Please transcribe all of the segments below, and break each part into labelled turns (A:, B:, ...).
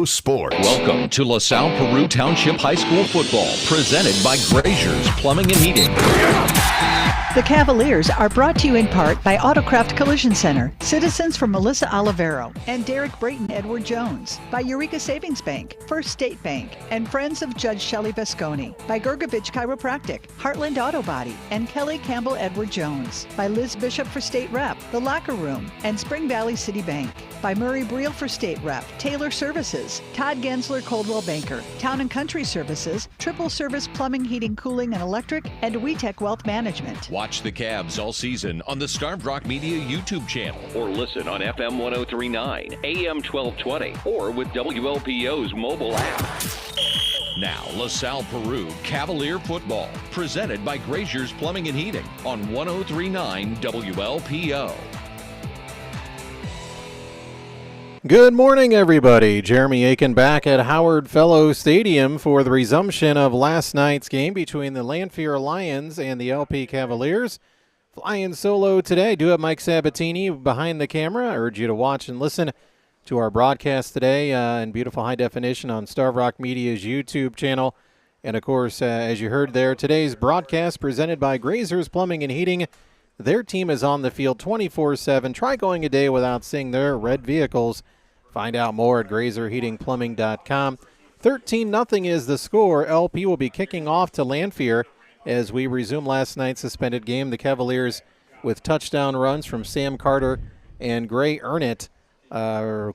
A: Sports.
B: Welcome to LaSalle Peru Township High School football, presented by Grazier's Plumbing and Heating.
C: The Cavaliers are brought to you in part by Autocraft Collision Center, citizens from Melissa Olivero and Derek Brayton Edward Jones, by Eureka Savings Bank, First State Bank, and Friends of Judge Shelley Vesconi, by Gergovich Chiropractic, Heartland Auto Body, and Kelly Campbell Edward Jones, by Liz Bishop for State Rep, The Locker Room, and Spring Valley City Bank, by Murray Breel for State Rep, Taylor Services, Todd Gensler Coldwell Banker, Town and Country Services, Triple Service Plumbing, Heating, Cooling, and Electric, and WeTech Wealth Management.
B: Watch the Cavs all season on the Starved Rock Media YouTube channel, or listen on FM 1039, AM 1220, or with WLPO's mobile app. Now, LaSalle Peru Cavalier football, presented by Grazier's Plumbing and Heating on 1039 WLPO.
D: Good morning, everybody. Jeremy Aiken back at Howard Fellow Stadium for the resumption of last night's game between the Lanphier Lions and the LP Cavaliers. Flying solo today. Do have Mike Sabatini behind the camera. I urge you to watch and listen to our broadcast today in beautiful high definition on Starved Rock Media's YouTube channel. And, of course, as you heard there, today's broadcast presented by Grazier's Plumbing and Heating. Their team is on the field 24/7. Try going a day without seeing their red vehicles. Find out more at grazerheatingplumbing.com. 13-0 is the score. LP will be kicking off to Lanphier as we resume last night's suspended game. The Cavaliers with touchdown runs from Sam Carter and Gray Ernett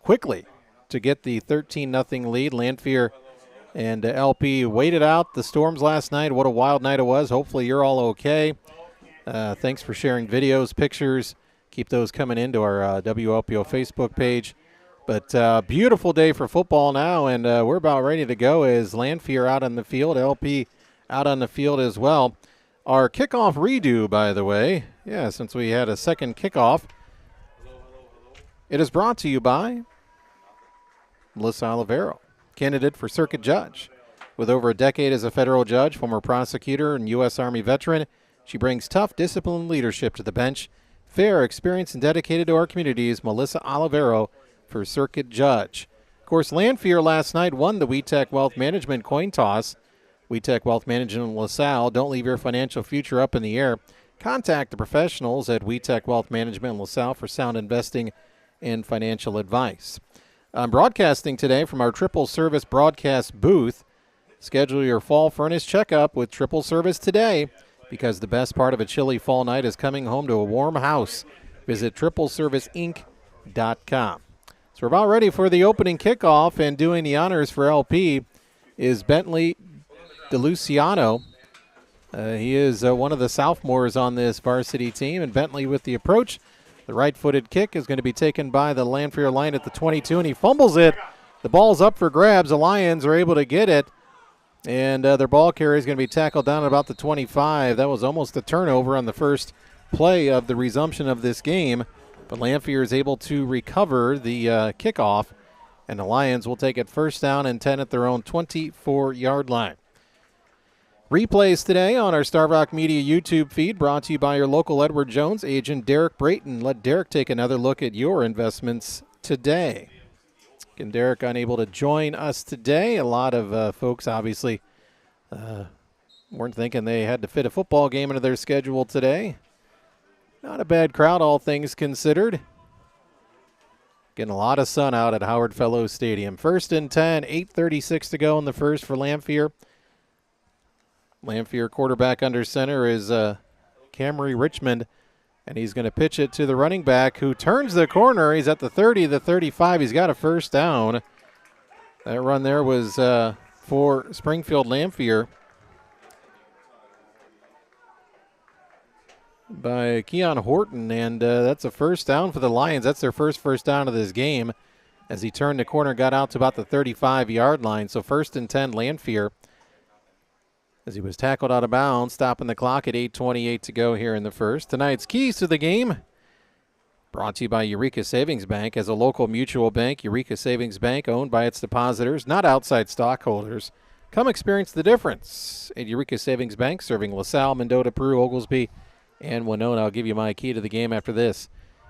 D: quickly to get the 13-0 lead. Lanphier and LP waited out the storms last night. What a wild night it was. Hopefully you're all okay. Thanks for sharing videos, pictures. Keep those coming into our WLPO Facebook page. But beautiful day for football now, and we're about ready to go as Lanphier out on the field, LP out on the field as well. Our kickoff redo, by the way, since we had a second kickoff, it is brought to you by Melissa Olivero, candidate for circuit judge. With over a decade as a federal judge, former prosecutor, and U.S. Army veteran, she brings tough, disciplined leadership to the bench. Fair, experienced, and dedicated to our communities, Melissa Olivero for circuit judge. Of course, Lanphier last night won the WeTech Wealth Management coin toss. WeTech Wealth Management in LaSalle. Don't leave your financial future up in the air. Contact the professionals at WeTech Wealth Management in LaSalle for sound investing and financial advice. I'm broadcasting today from our Triple Service broadcast booth. Schedule your fall furnace checkup with Triple Service today, because the best part of a chilly fall night is coming home to a warm house. Visit tripleserviceinc.com. So we're about ready for the opening kickoff, and doing the honors for LP is Bentley DeLuciano. He is one of the sophomores on this varsity team, and Bentley with the approach. The right-footed kick is going to be taken by the Lanphier line at the 22, and he fumbles it. The ball's up for grabs. The Lions are able to get it, and their ball carrier is going to be tackled down at about the 25. That was almost a turnover on the first play of the resumption of this game. But Lanphier is able to recover the kickoff, and the Lions will take it first down and 10 at their own 24-yard line. Replays today on our Starved Rock Media YouTube feed, brought to you by your local Edward Jones agent, Derek Brayton. Let Derek take another look at your investments today. And Derek unable to join us today. A lot of folks obviously weren't thinking they had to fit a football game into their schedule today. Not a bad crowd, all things considered. Getting a lot of sun out at Howard Fellow Stadium. 1st and 10, 8:36 to go in the first for Lanphier. Lanphier quarterback under center is Camry Richmond, and he's going to pitch it to the running back who turns the corner. He's at the 30, the 35. He's got a first down. That run there was for Springfield Lanphier by Keon Horton, and that's a first down for the Lions. That's their first down of this game as he turned the corner, got out to about the 35-yard line. So 1st and 10, Lanphier, as he was tackled out of bounds, stopping the clock at 8:28 to go here in the first. Tonight's keys to the game brought to you by Eureka Savings Bank. As a local mutual bank, Eureka Savings Bank, owned by its depositors, not outside stockholders. Come experience the difference at Eureka Savings Bank, serving LaSalle, Mendota, Peru, Oglesby, and Winona. I'll give you my key to the game after this.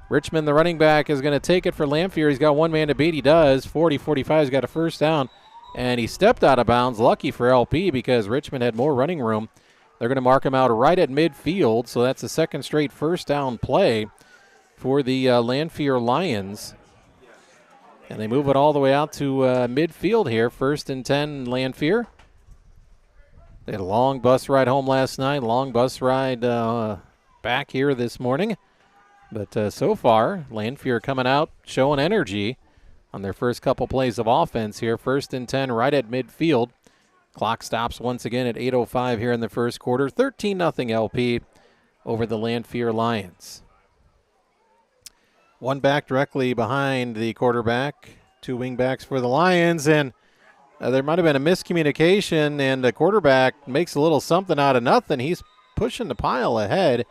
D: Richmond, the running back, is going to take it for Lanphier. He's got one man to beat. He does. 40-45. He's got a first down. And he stepped out of bounds. Lucky for LP because Richmond had more running room. They're going to mark him out right at midfield. So that's the second straight first down play for the Lanphier Lions. And they move it all the way out to midfield here. 1st and 10, Lanphier. They had a long bus ride home last night. Long bus ride back here this morning. But so far, Lanphier coming out, showing energy on their first couple plays of offense here. 1st and 10 right at midfield. Clock stops once again at 8:05 here in the first quarter. 13-0 LP over the Lanphier Lions. One back directly behind the quarterback. 2 wing backs for the Lions. And there might have been a miscommunication, and the quarterback makes a little something out of nothing. He's pushing the pile ahead.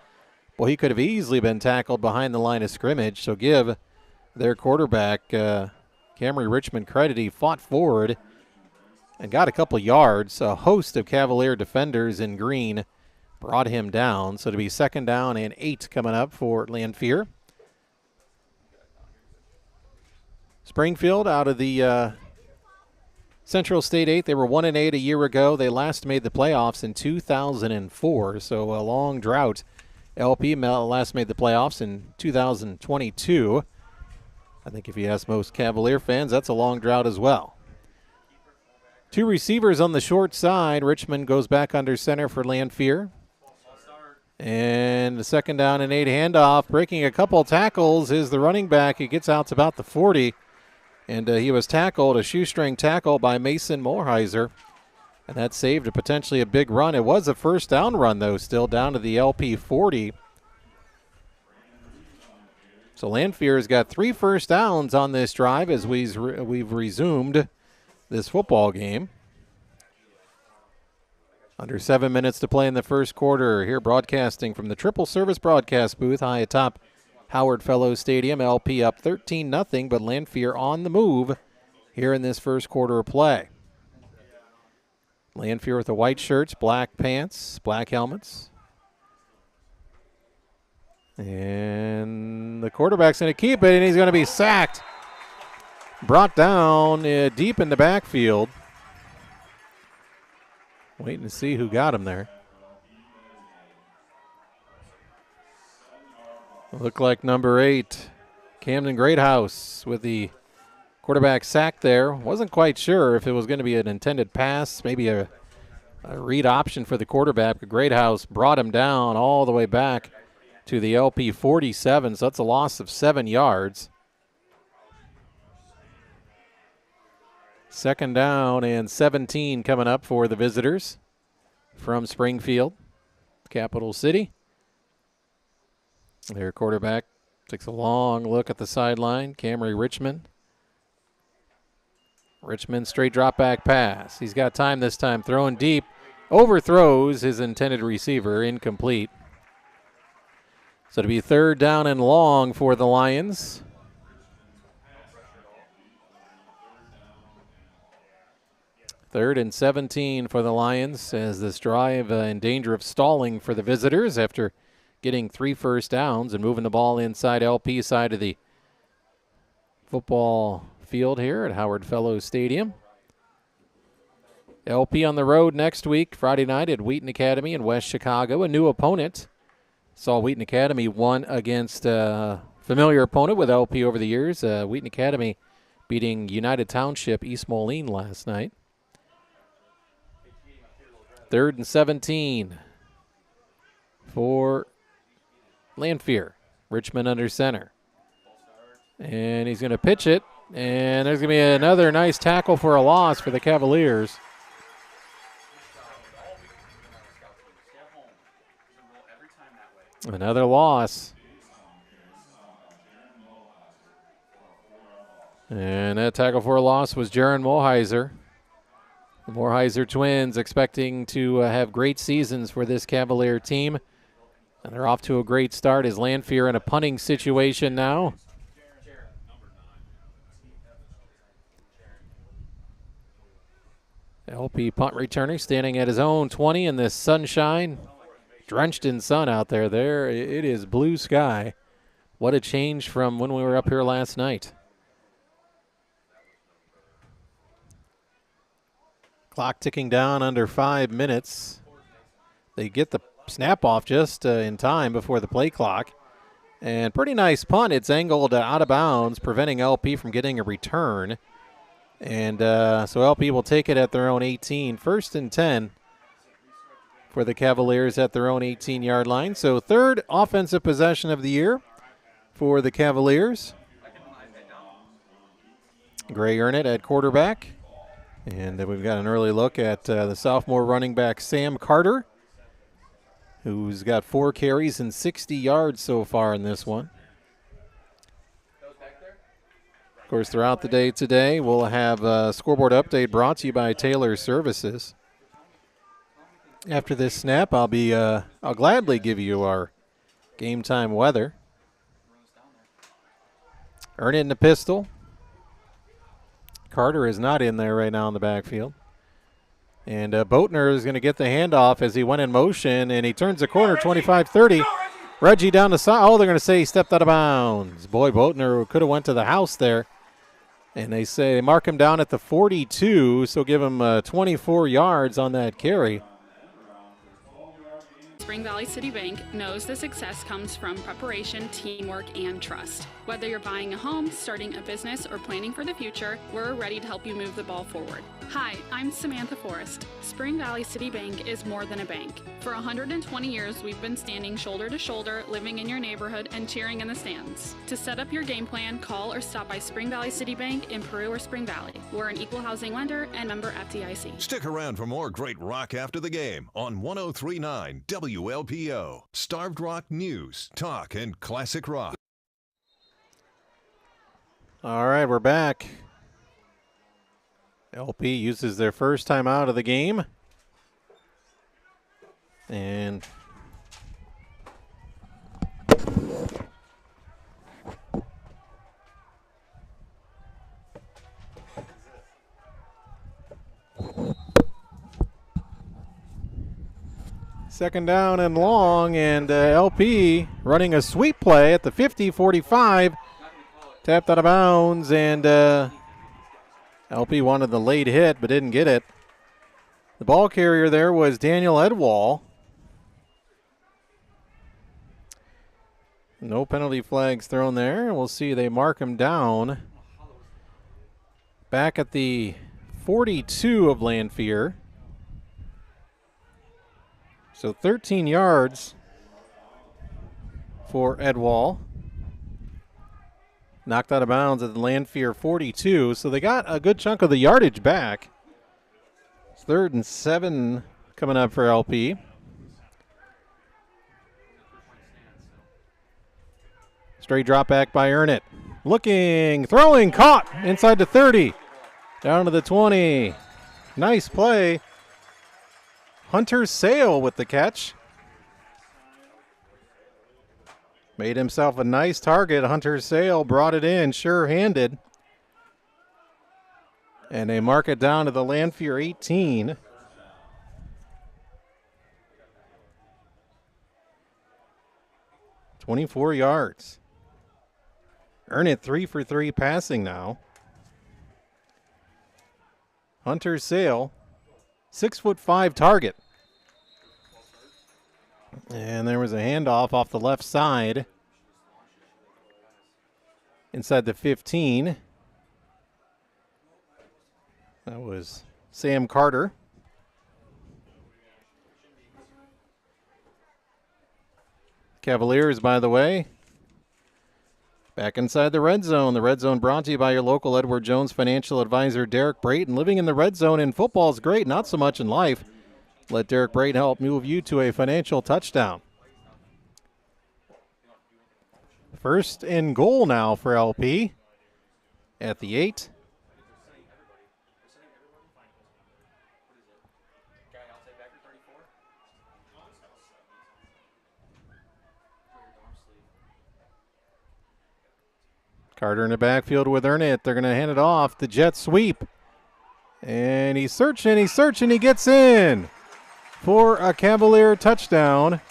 D: Well, he could have easily been tackled behind the line of scrimmage. So give their quarterback, Camry Richmond, credit. He fought forward and got a couple yards. A host of Cavalier defenders in green brought him down. So to be 2nd down and 8 coming up for Lanphier. Springfield out of the Central State 8. They were 1-8 a year ago. They last made the playoffs in 2004. So a long drought. LP last made the playoffs in 2022. I think if you ask most Cavalier fans, that's a long drought as well. 2 receivers on the short side. Richmond goes back under center for Lanphier. And the 2nd down and 8 handoff. Breaking a couple tackles is the running back. He gets out to about the 40. And he was tackled, a shoestring tackle by Mason Moorheiser. And that saved potentially a big run. It was a first down run, though, still down to the LP 40. So Lanphier has got 3 first downs on this drive as we've resumed this football game. Under 7 minutes to play in the first quarter. Here broadcasting from the triple service broadcast booth high atop Howard Fellows Stadium. LP up 13-0, but Lanphier on the move here in this first quarter of play. Lanphier with the white shirts, black pants, black helmets. And the quarterback's going to keep it, and he's going to be sacked. Brought down deep in the backfield. Waiting to see who got him there. Looked like number 8, Camden Greathouse, with the quarterback sacked there. Wasn't quite sure if it was going to be an intended pass, maybe a read option for the quarterback. But Greathouse brought him down all the way back to the LP 47, so that's a loss of 7 yards. 2nd down and 17 coming up for the visitors from Springfield, capital city. Their quarterback takes a long look at the sideline. Camry Richmond. Richmond straight drop back pass. He's got time this time, throwing deep. Overthrows his intended receiver, incomplete. So to be 3rd down and long for the Lions. Third and 17 for the Lions as this drive in danger of stalling for the visitors after getting 3 first downs and moving the ball inside LP side of the football field here at Howard Fellows Stadium. LP on the road next week, Friday night at Wheaton Academy in West Chicago. A new opponent. Saw Wheaton Academy won against a familiar opponent with LP over the years. Wheaton Academy beating United Township East Moline last night. 3rd and 17 for Lanphier. Richmond under center. And he's going to pitch it. And there's going to be another nice tackle for a loss for the Cavaliers. Another loss. And that tackle for a loss was Jaron Moorheiser. The Moorheiser twins expecting to have great seasons for this Cavalier team. And they're off to a great start as Lanphier in a punting situation now. LP punt returner standing at his own 20 in this sunshine. Drenched in sun out there. It is blue sky. What a change from when we were up here last night. Clock ticking down under 5 minutes. They get the snap off just in time before the play clock. And pretty nice punt. It's angled out of bounds, preventing LP from getting a return. And so LP will take it at their own 18. 1st and 10 for the Cavaliers at their own 18-yard line. So third offensive possession of the year for the Cavaliers. Gray Ernett at quarterback. And we've got an early look at the sophomore running back Sam Carter, who's got 4 carries and 60 yards so far in this one. Of course, throughout the day today, we'll have a scoreboard update brought to you by Taylor Services. After this snap, I'll gladly give you our game time weather. Earn it in the pistol. Carter is not in there right now in the backfield. And Boatner is going to get the handoff as he went in motion, and he turns the corner, 25-30. Reggie down the side. Oh, they're going to say he stepped out of bounds. Boy, Boatner could have went to the house there. And they say they mark him down at the 42, so give him 24 yards on that carry.
A: Spring Valley City Bank knows the success comes from preparation, teamwork, and trust. Whether you're buying a home, starting a business, or planning for the future, we're ready to help you move the ball forward. Hi, I'm Samantha Forrest. Spring Valley City Bank is more than a bank. For 120 years, we've been standing shoulder to shoulder, living in your neighborhood, and cheering in the stands. To set up your game plan, call or stop by Spring Valley City Bank in Peru or Spring Valley. We're an equal housing lender and member FDIC.
E: Stick around for more great rock after the game on 103.9 WLPO. Starved Rock News, Talk, and Classic Rock.
D: All right, we're back. LP uses their first time out of the game. And second down and long, and LP running a sweep play at the 50-45. Tapped out of bounds, and LP wanted the late hit but didn't get it. The ball carrier there was Daniel Edwall. No penalty flags thrown there. We'll see they mark him down back at the 42 of Lanphier. So 13 yards for Edwall. Knocked out of bounds at the Lanphier 42, so they got a good chunk of the yardage back. It's 3rd and 7 coming up for LP. Straight drop back by Ernett. Looking, throwing, caught inside the 30. Down to the 20. Nice play. Hunter Sale with the catch. Made himself a nice target. Hunter Sale brought it in, sure-handed. And they mark it down to the Lanphier 18. (24 yards). Earn it 3 for 3 passing now. Hunter Sale, 6'5" target. And there was a handoff off the left side inside the 15. That was Sam Carter. Cavaliers, by the way, back inside the red zone. The red zone brought to you by your local Edward Jones financial advisor, Derek Brayton. Living in the red zone in football is great, not so much in life. Let Derek Brayton help move you to a financial touchdown. 1st and goal now for LP at the 8. Carter in the backfield with Ernett. They're going to hand it off. The jet sweep. And he's searching, he gets in for a Cavalier touchdown.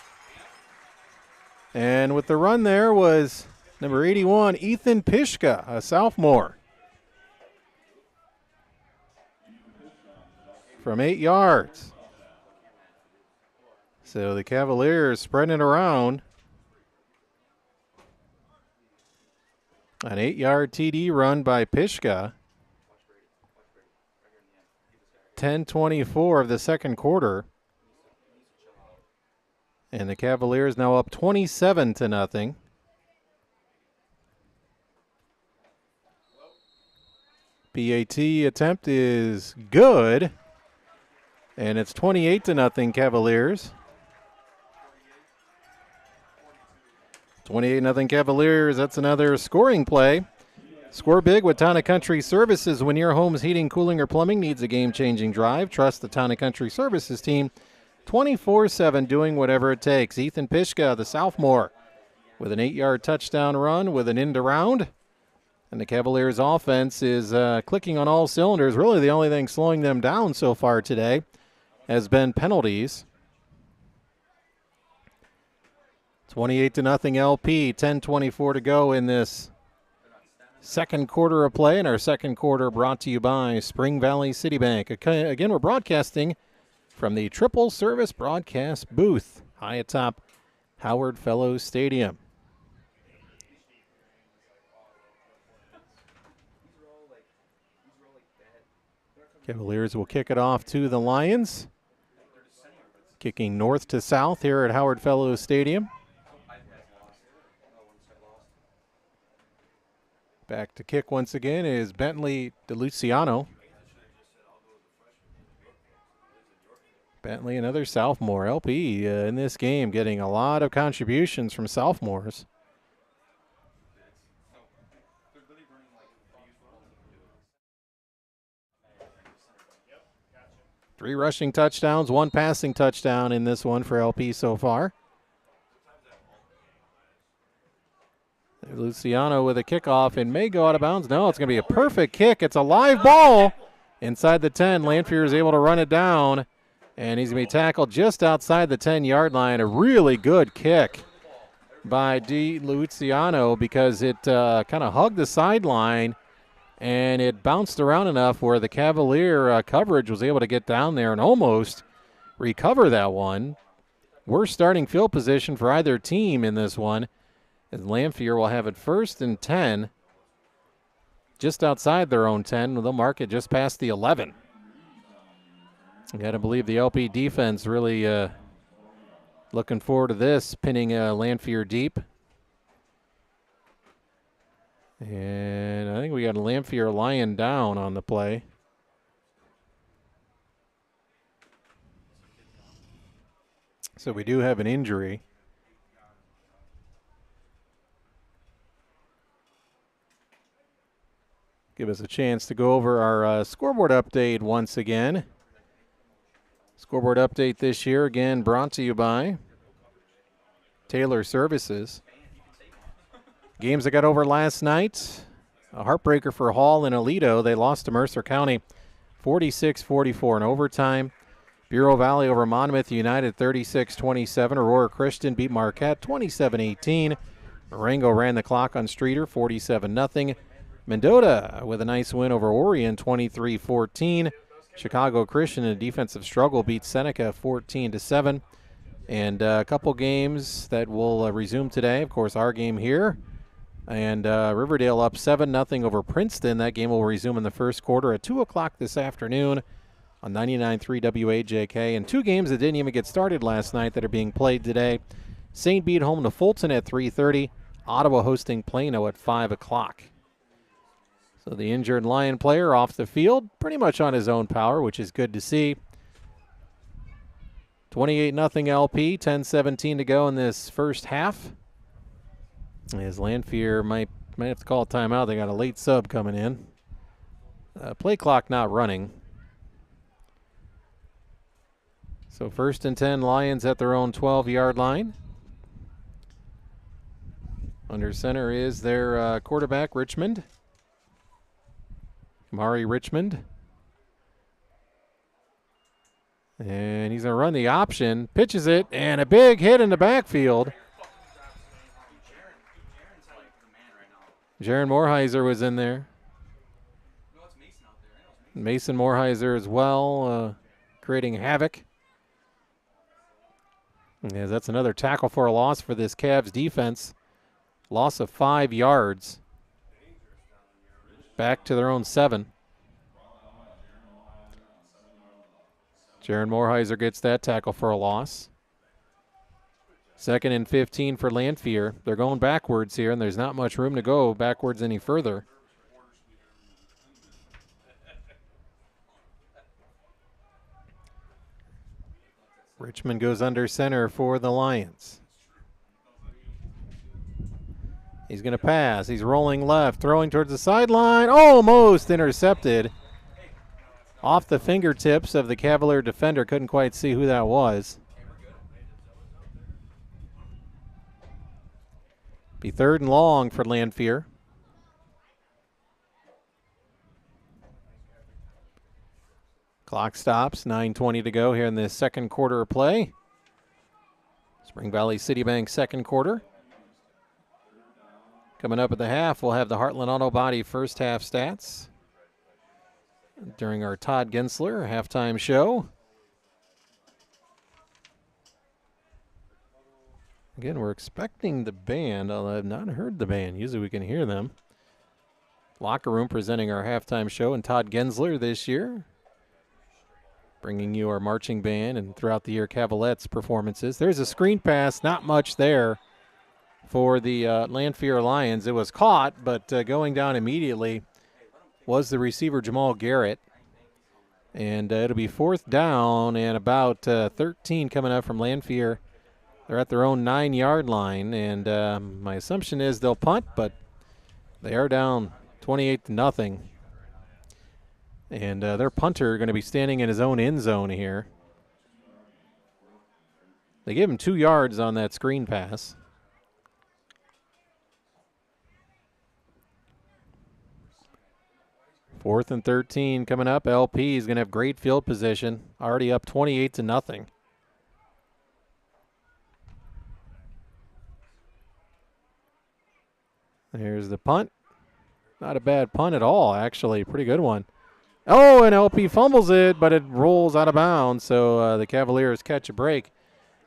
D: And with the run there was Number 81, Ethan Pishka, a sophomore. From 8 yards. So the Cavaliers spreading it around. An 8-yard TD run by Pishka. 10:24 of the second quarter. And the Cavaliers now up 27-0. PAT attempt is good. And it's 28-0 Cavaliers. 28-0 Cavaliers. That's another scoring play. Score big with Town & Country Services. When your home's heating, cooling, or plumbing needs a game-changing drive, trust the Town & Country Services team 24/7 doing whatever it takes. Ethan Pishka, the sophomore, with an 8-yard touchdown run with an end around. And the Cavaliers offense is clicking on all cylinders. Really the only thing slowing them down so far today has been penalties. 28-0 LP, 10:24 to go in this second quarter of play. And our second quarter brought to you by Spring Valley City Bank. Again, we're broadcasting from the Triple Service Broadcast booth high atop Howard Fellows Stadium. Cavaliers will kick it off to the Lions. Kicking north to south here at Howard Fellows Stadium. Back to kick once again is Bentley DeLuciano. Bentley, another sophomore. LP in this game getting a lot of contributions from sophomores. Three rushing touchdowns, one passing touchdown in this one for LP so far. Luciano with a kickoff and may go out of bounds. No, it's going to be a perfect kick. It's a live ball inside the 10. Lanphier is able to run it down, and he's going to be tackled just outside the 10-yard line. A really good kick by Luciano because it kind of hugged the sideline, and it bounced around enough where the Cavalier coverage was able to get down there and almost recover that one. Worst starting field position for either team in this one. As Lanphier will have it 1st and 10, just outside their own 10. They'll mark it just past the 11. You got to believe the LP defense really looking forward to this, pinning Lanphier deep. And I think we got a Lanphier lying down on the play. So we do have an injury. Give us a chance to go over our scoreboard update once again. Scoreboard update this year, again, brought to you by Taylor Services. Games that got over last night. A heartbreaker for Hall and Aledo. They lost to Mercer County 46-44 in overtime. Bureau Valley over Monmouth United 36-27. Aurora Christian beat Marquette 27-18. Marengo ran the clock on Streeter 47-0. Mendota with a nice win over Orion 23-14. Chicago Christian in a defensive struggle beat Seneca 14-7. And a couple games that will resume today. Of course, our game here. And Riverdale up 7-0 over Princeton. That game will resume in the first quarter at 2 o'clock this afternoon on 99.3 WAJK. And two games that didn't even get started last night that are being played today. St. Bede home to Fulton at 3:30. Ottawa hosting Plano at 5 o'clock. So the injured Lion player off the field, pretty much on his own power, which is good to see. 28-0 LP, 10:17 to go in this first half. As Lanphier might have to call a timeout. They got a late sub coming in. Play clock not running. So 1st and 10, Lions at their own 12-yard line. Under center is their quarterback, Richmond. Mari Richmond. And he's going to run the option, pitches it, and a big hit in the backfield. Jaron Morheiser was in there. Mason Morheiser as well, creating havoc. Yeah, that's another tackle for a loss for this Cavs defense. Loss of 5 yards. Back to their own 7. Jaron Morheiser gets that tackle for a loss. 2nd and 15 for Lanphier. They're going backwards here, and there's not much room to go backwards any further. Richmond goes under center for the Lions. He's going to pass. He's rolling left, throwing towards the sideline. Almost intercepted. Off the fingertips of the Cavalier defender. Couldn't quite see who that was. Be 3rd and long for Lanphier. Clock stops, 9:20 to go here in the second quarter of play. Spring Valley City Bank second quarter. Coming up at the half, we'll have the Heartland Auto Body first half stats during our Todd Gensler halftime show. Again, we're expecting the band, although I've not heard the band. Usually we can hear them. Locker Room presenting our halftime show, and Todd Gensler this year, bringing you our marching band and throughout the year Cavalettes performances. There's a screen pass, not much there for the Lanphier Lions. It was caught, but going down immediately was the receiver Jamal Garrett. And it'll be 4th down and about 13 coming up from Lanphier. They're at their own 9-yard line, and my assumption is they'll punt, but they are down 28-0. And their punter going to be standing in his own end zone here. They gave him 2 yards on that screen pass. Fourth and 13 coming up. LP is going to have great field position. Already up 28-0. There's the punt. Not a bad punt at all, actually. Pretty good one. Oh, and LP fumbles it, but it rolls out of bounds. So the Cavaliers catch a break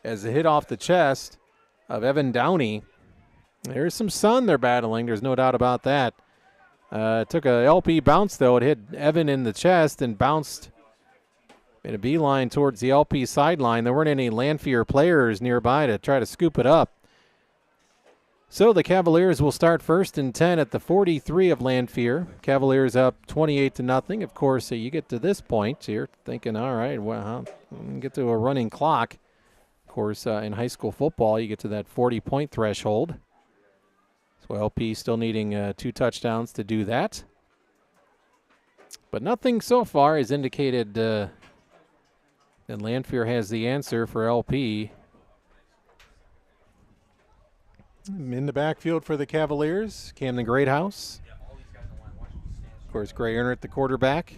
D: as it hit off the chest of Evan Downey. There's some sun they're battling. There's no doubt about that. It took a LP bounce, though. It hit Evan in the chest and bounced in a beeline towards the LP sideline. There weren't any Lanphier players nearby to try to scoop it up. So the Cavaliers will start 1st and 10 at the 43 of Lanphier. Cavaliers up 28-0. Of course, you get to this point, you're thinking, all right, well, get to a running clock. Of course, in high school football, you get to that 40-point threshold. So LP still needing 2 touchdowns to do that. But nothing so far has indicated that Lanphier has the answer for LP. In the backfield for the Cavaliers, Camden Greathouse. Of course, Gray Earnert, the quarterback.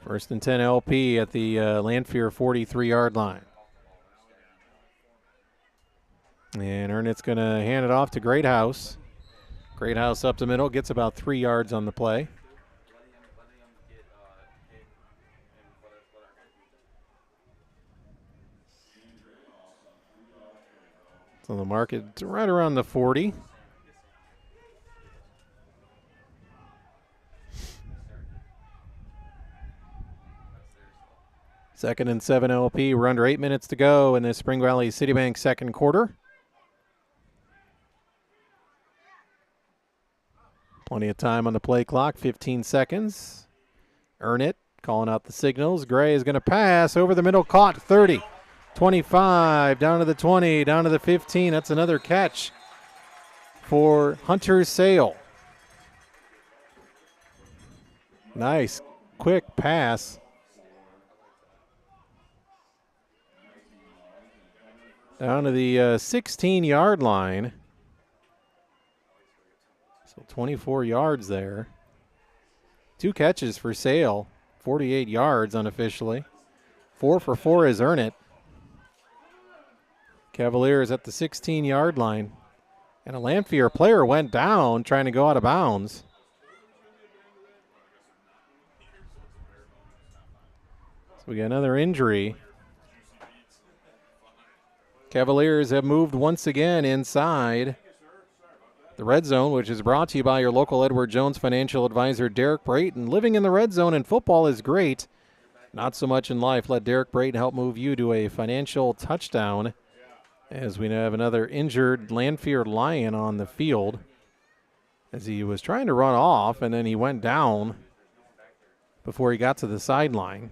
D: First and 10 LP at the Lanphier 43-yard line. And Earnett's going to hand it off to Greathouse. Greathouse up the middle, gets about 3 yards on the play. So the market right around the 40. Second and 7 LP. We're under 8 minutes to go in the Spring Valley City Bank second quarter. Plenty of time on the play clock, 15 seconds. Earnett calling out the signals. Gray is going to pass over the middle, caught 30. 25, down to the 20, down to the 15. That's another catch for Hunter Sale. Nice, quick pass. Down to the 16-yard line. So 24 yards there. 2 catches for Sale, 48 yards unofficially. 4 for 4 is Earnett. Cavaliers at the 16-yard line. And a Lanphier player went down trying to go out of bounds. So we got another injury. Cavaliers have moved once again inside the red zone, which is brought to you by your local Edward Jones financial advisor, Derek Brayton. Living in the red zone in football is great. Not so much in life. Let Derek Brayton help move you to a financial touchdown, as we have another injured Lanphier Lion on the field, as he was trying to run off, and then he went down before he got to the sideline.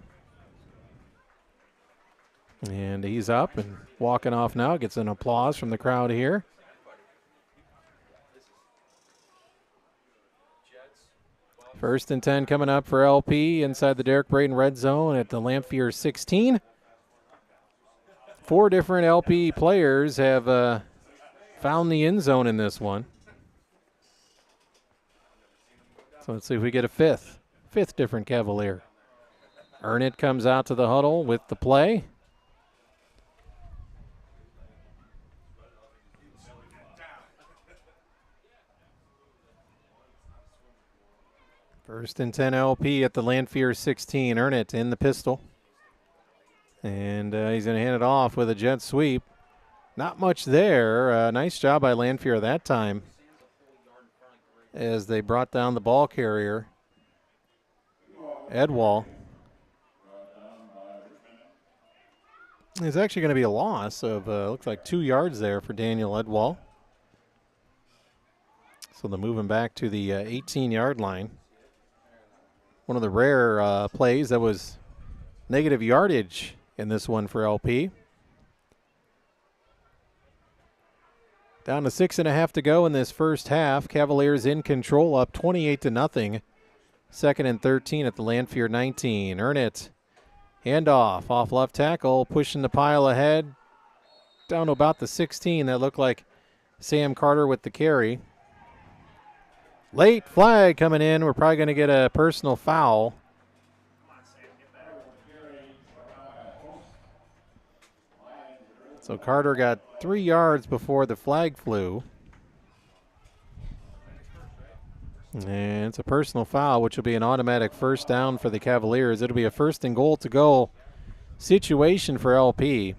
D: And he's up and walking off now. Gets an applause from the crowd here. First and 10 coming up for LP inside the Derek Brayton red zone at the Lanphier 16. 4 different LP players have found the end zone in this one. So let's see if we get a fifth different Cavalier. Ernett comes out to the huddle with the play. First and 10 LP at the Lanphier 16. Ernett in the pistol. And he's going to hand it off with a jet sweep. Not much there. Nice job by Lanphier that time, as they brought down the ball carrier, Edwall. There's actually going to be a loss of, looks like 2 yards there for Daniel Edwall. So they'll move him back to the 18-yard line. One of the rare plays that was negative yardage in this one for LP. Down to 6.5 to go in this first half. Cavaliers in control, up 28-0. Second and 13 at the Lanphier 19. Ernett, handoff off left tackle, pushing the pile ahead. Down to about the 16. That looked like Sam Carter with the carry. Late flag coming in. We're probably going to get a personal foul. So Carter got 3 yards before the flag flew. And it's a personal foul, which will be an automatic first down for the Cavaliers. It'll be a first and goal to go situation for LP,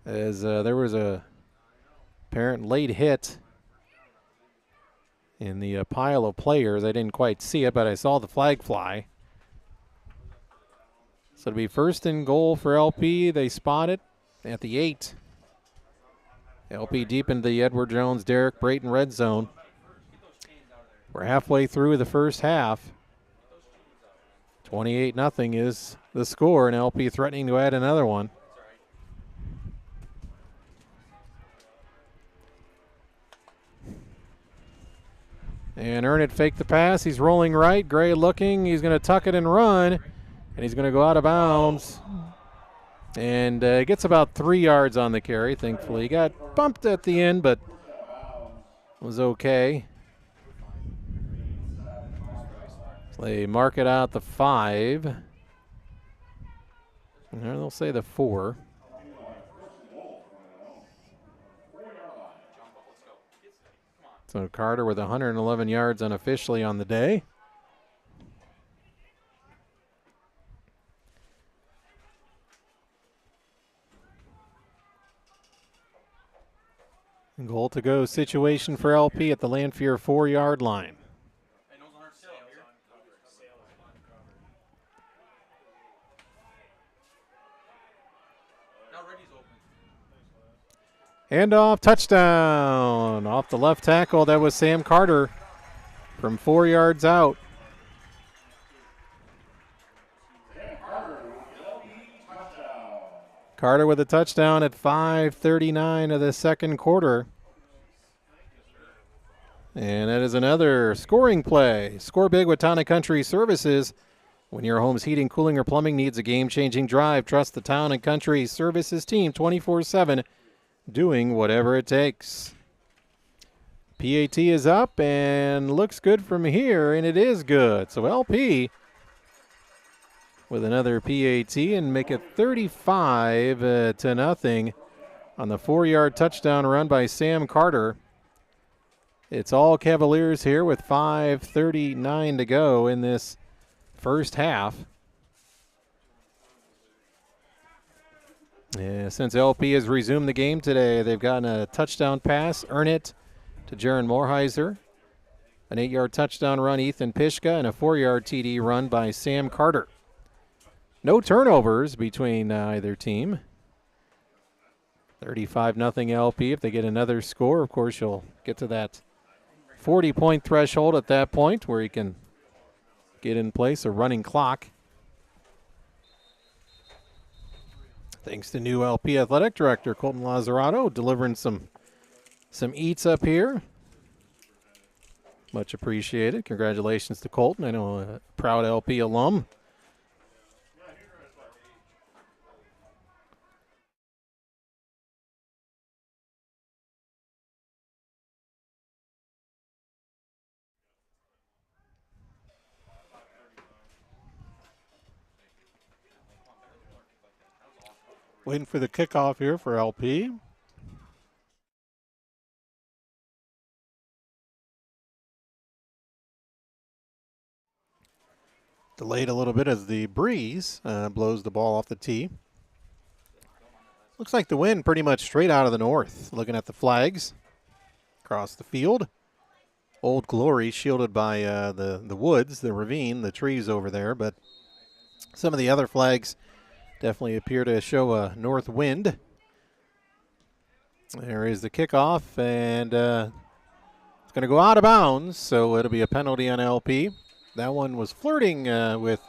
D: as there was a apparent late hit in the pile of players. I didn't quite see it, but I saw the flag fly. So it'll be first and goal for LP. They spot it at the 8. LP deep into the Edward Jones, Derek Brayton red zone. We're halfway through the first half. 28-0 is the score, and LP threatening to add another one. And Ernett faked the pass. He's rolling right. Gray looking. He's going to tuck it and run. And he's going to go out of bounds. And gets about 3 yards on the carry, thankfully. He got bumped at the end, but was okay. So they mark it out the 5. And they'll say the 4. So Carter with 111 yards unofficially on the day. Goal to go situation for LP at the Lanphier 4-yard line. Handoff, touchdown. Off the left tackle, that was Sam Carter from 4 yards out. Carter with a touchdown at 5:39 of the second quarter. And that is another scoring play. Score big with Town & Country Services. When your home's heating, cooling, or plumbing needs a game-changing drive, trust the Town & Country Services team 24/7, doing whatever it takes. PAT is up and looks good from here, and it is good. So LP with another PAT and make it 35-0 on the 4-yard touchdown run by Sam Carter. It's all Cavaliers here with 5:39 to go in this first half. Yeah, since LP has resumed the game today, they've gotten a touchdown pass, earn it, to Jaron Morheiser. An 8-yard touchdown run, Ethan Pishka, and a 4-yard TD run by Sam Carter. No turnovers between either team. 35-0 LP. If they get another score, of course, you'll get to that 40-point threshold at that point where you can get in place a running clock. Thanks to new LP Athletic Director Colton Lazzarato, delivering some eats up here. Much appreciated. Congratulations to Colton. I know a proud LP alum. Waiting for the kickoff here for LP. Delayed a little bit as the breeze blows the ball off the tee. Looks like the wind pretty much straight out of the north. Looking at the flags across the field. Old Glory shielded by the woods, the ravine, the trees over there. But some of the other flags definitely appear to show a north wind. There is the kickoff, and it's going to go out of bounds, so it'll be a penalty on LP. That one was flirting with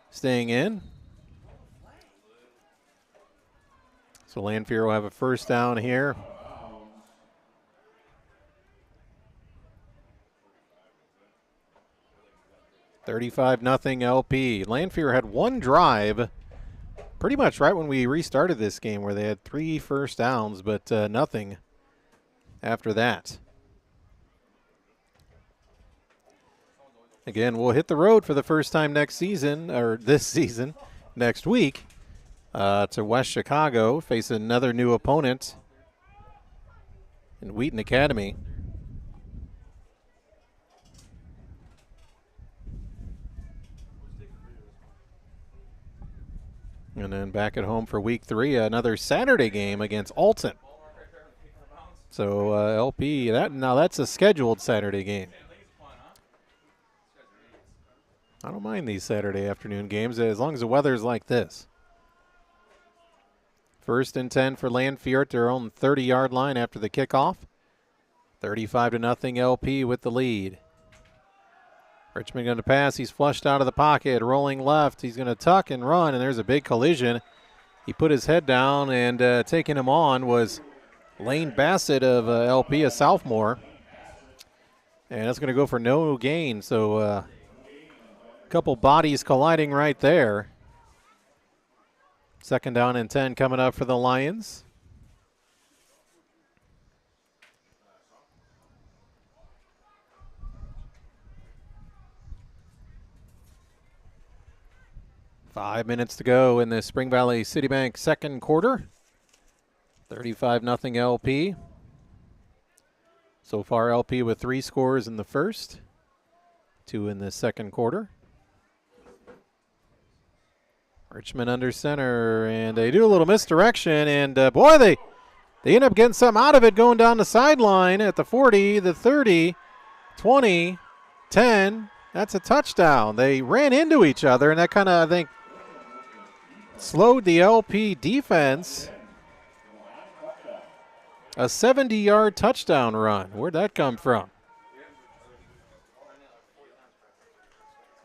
D: staying in. So Lanphier will have a first down here. $35-0 LP. Lanphier had one drive pretty much right when we restarted this game where they had 3 first downs, but nothing after that. Again, we'll hit the road for the first time next season, or this season, next week, to West Chicago, face another new opponent in Wheaton Academy. And then back at home for week 3, another Saturday game against Alton. So LP, that's a scheduled Saturday game. I don't mind these Saturday afternoon games as long as the weather's like this. 1st and 10 for Lanphier at their own 30-yard line after the kickoff. 35-0 LP with the lead. Richmond going to pass. He's flushed out of the pocket, rolling left. He's going to tuck and run, and there's a big collision. He put his head down, and taking him on was Lane Bassett of LP, a sophomore. And that's going to go for no gain. So a couple bodies colliding right there. 2nd down and 10 coming up for the Lions. Five minutes to go in the Spring Valley City Bank second quarter. 35-0 LP. So far LP with 3 scores in the first, 2 in the second quarter. Richmond under center, and they do a little misdirection, and boy, they end up getting something out of it going down the sideline at the 40, the 30, 20, 10. That's a touchdown. They ran into each other, and that kind of, I think, slowed the LP defense. A 70-yard touchdown run. Where'd that come from?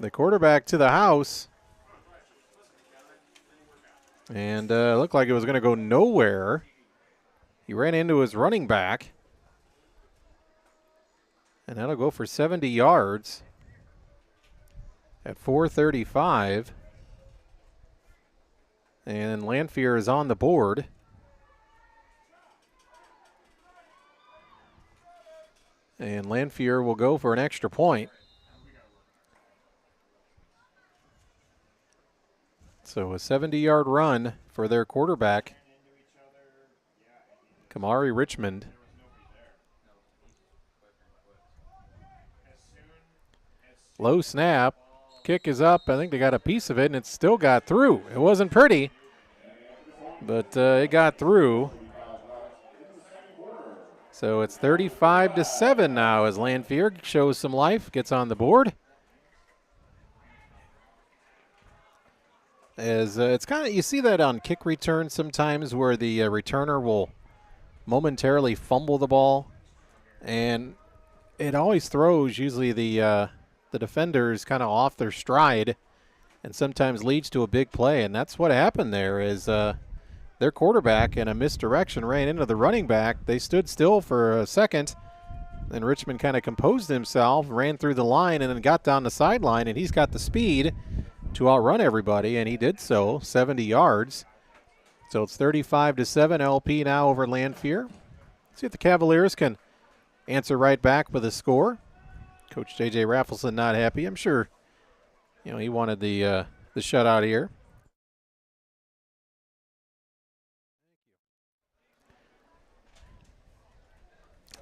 D: The quarterback to the house. And looked like it was going to go nowhere. He ran into his running back. And that'll go for 70 yards at 4:35. And Lanphier is on the board. And Lanphier will go for an extra point. So a 70-yard run for their quarterback. Kamari Richmond. Low snap. Kick is up. I think they got a piece of it, and it still got through. It wasn't pretty, but it got through. So it's 35-7 now as Lanphier shows some life, gets on the board. As it's kind of, you see that on kick return sometimes where the returner will momentarily fumble the ball, and it always throws usually the defenders kind of off their stride and sometimes leads to a big play. And that's what happened there is their quarterback in a misdirection ran into the running back. They stood still for a second, and Richmond kind of composed himself, ran through the line, and then got down the sideline, and he's got the speed to outrun everybody, and he did so, 70 yards. So it's 35-7 LP now over Lanphier. See if the Cavaliers can answer right back with a score. Coach J.J. Raffleson not happy. I'm sure, he wanted the shutout here.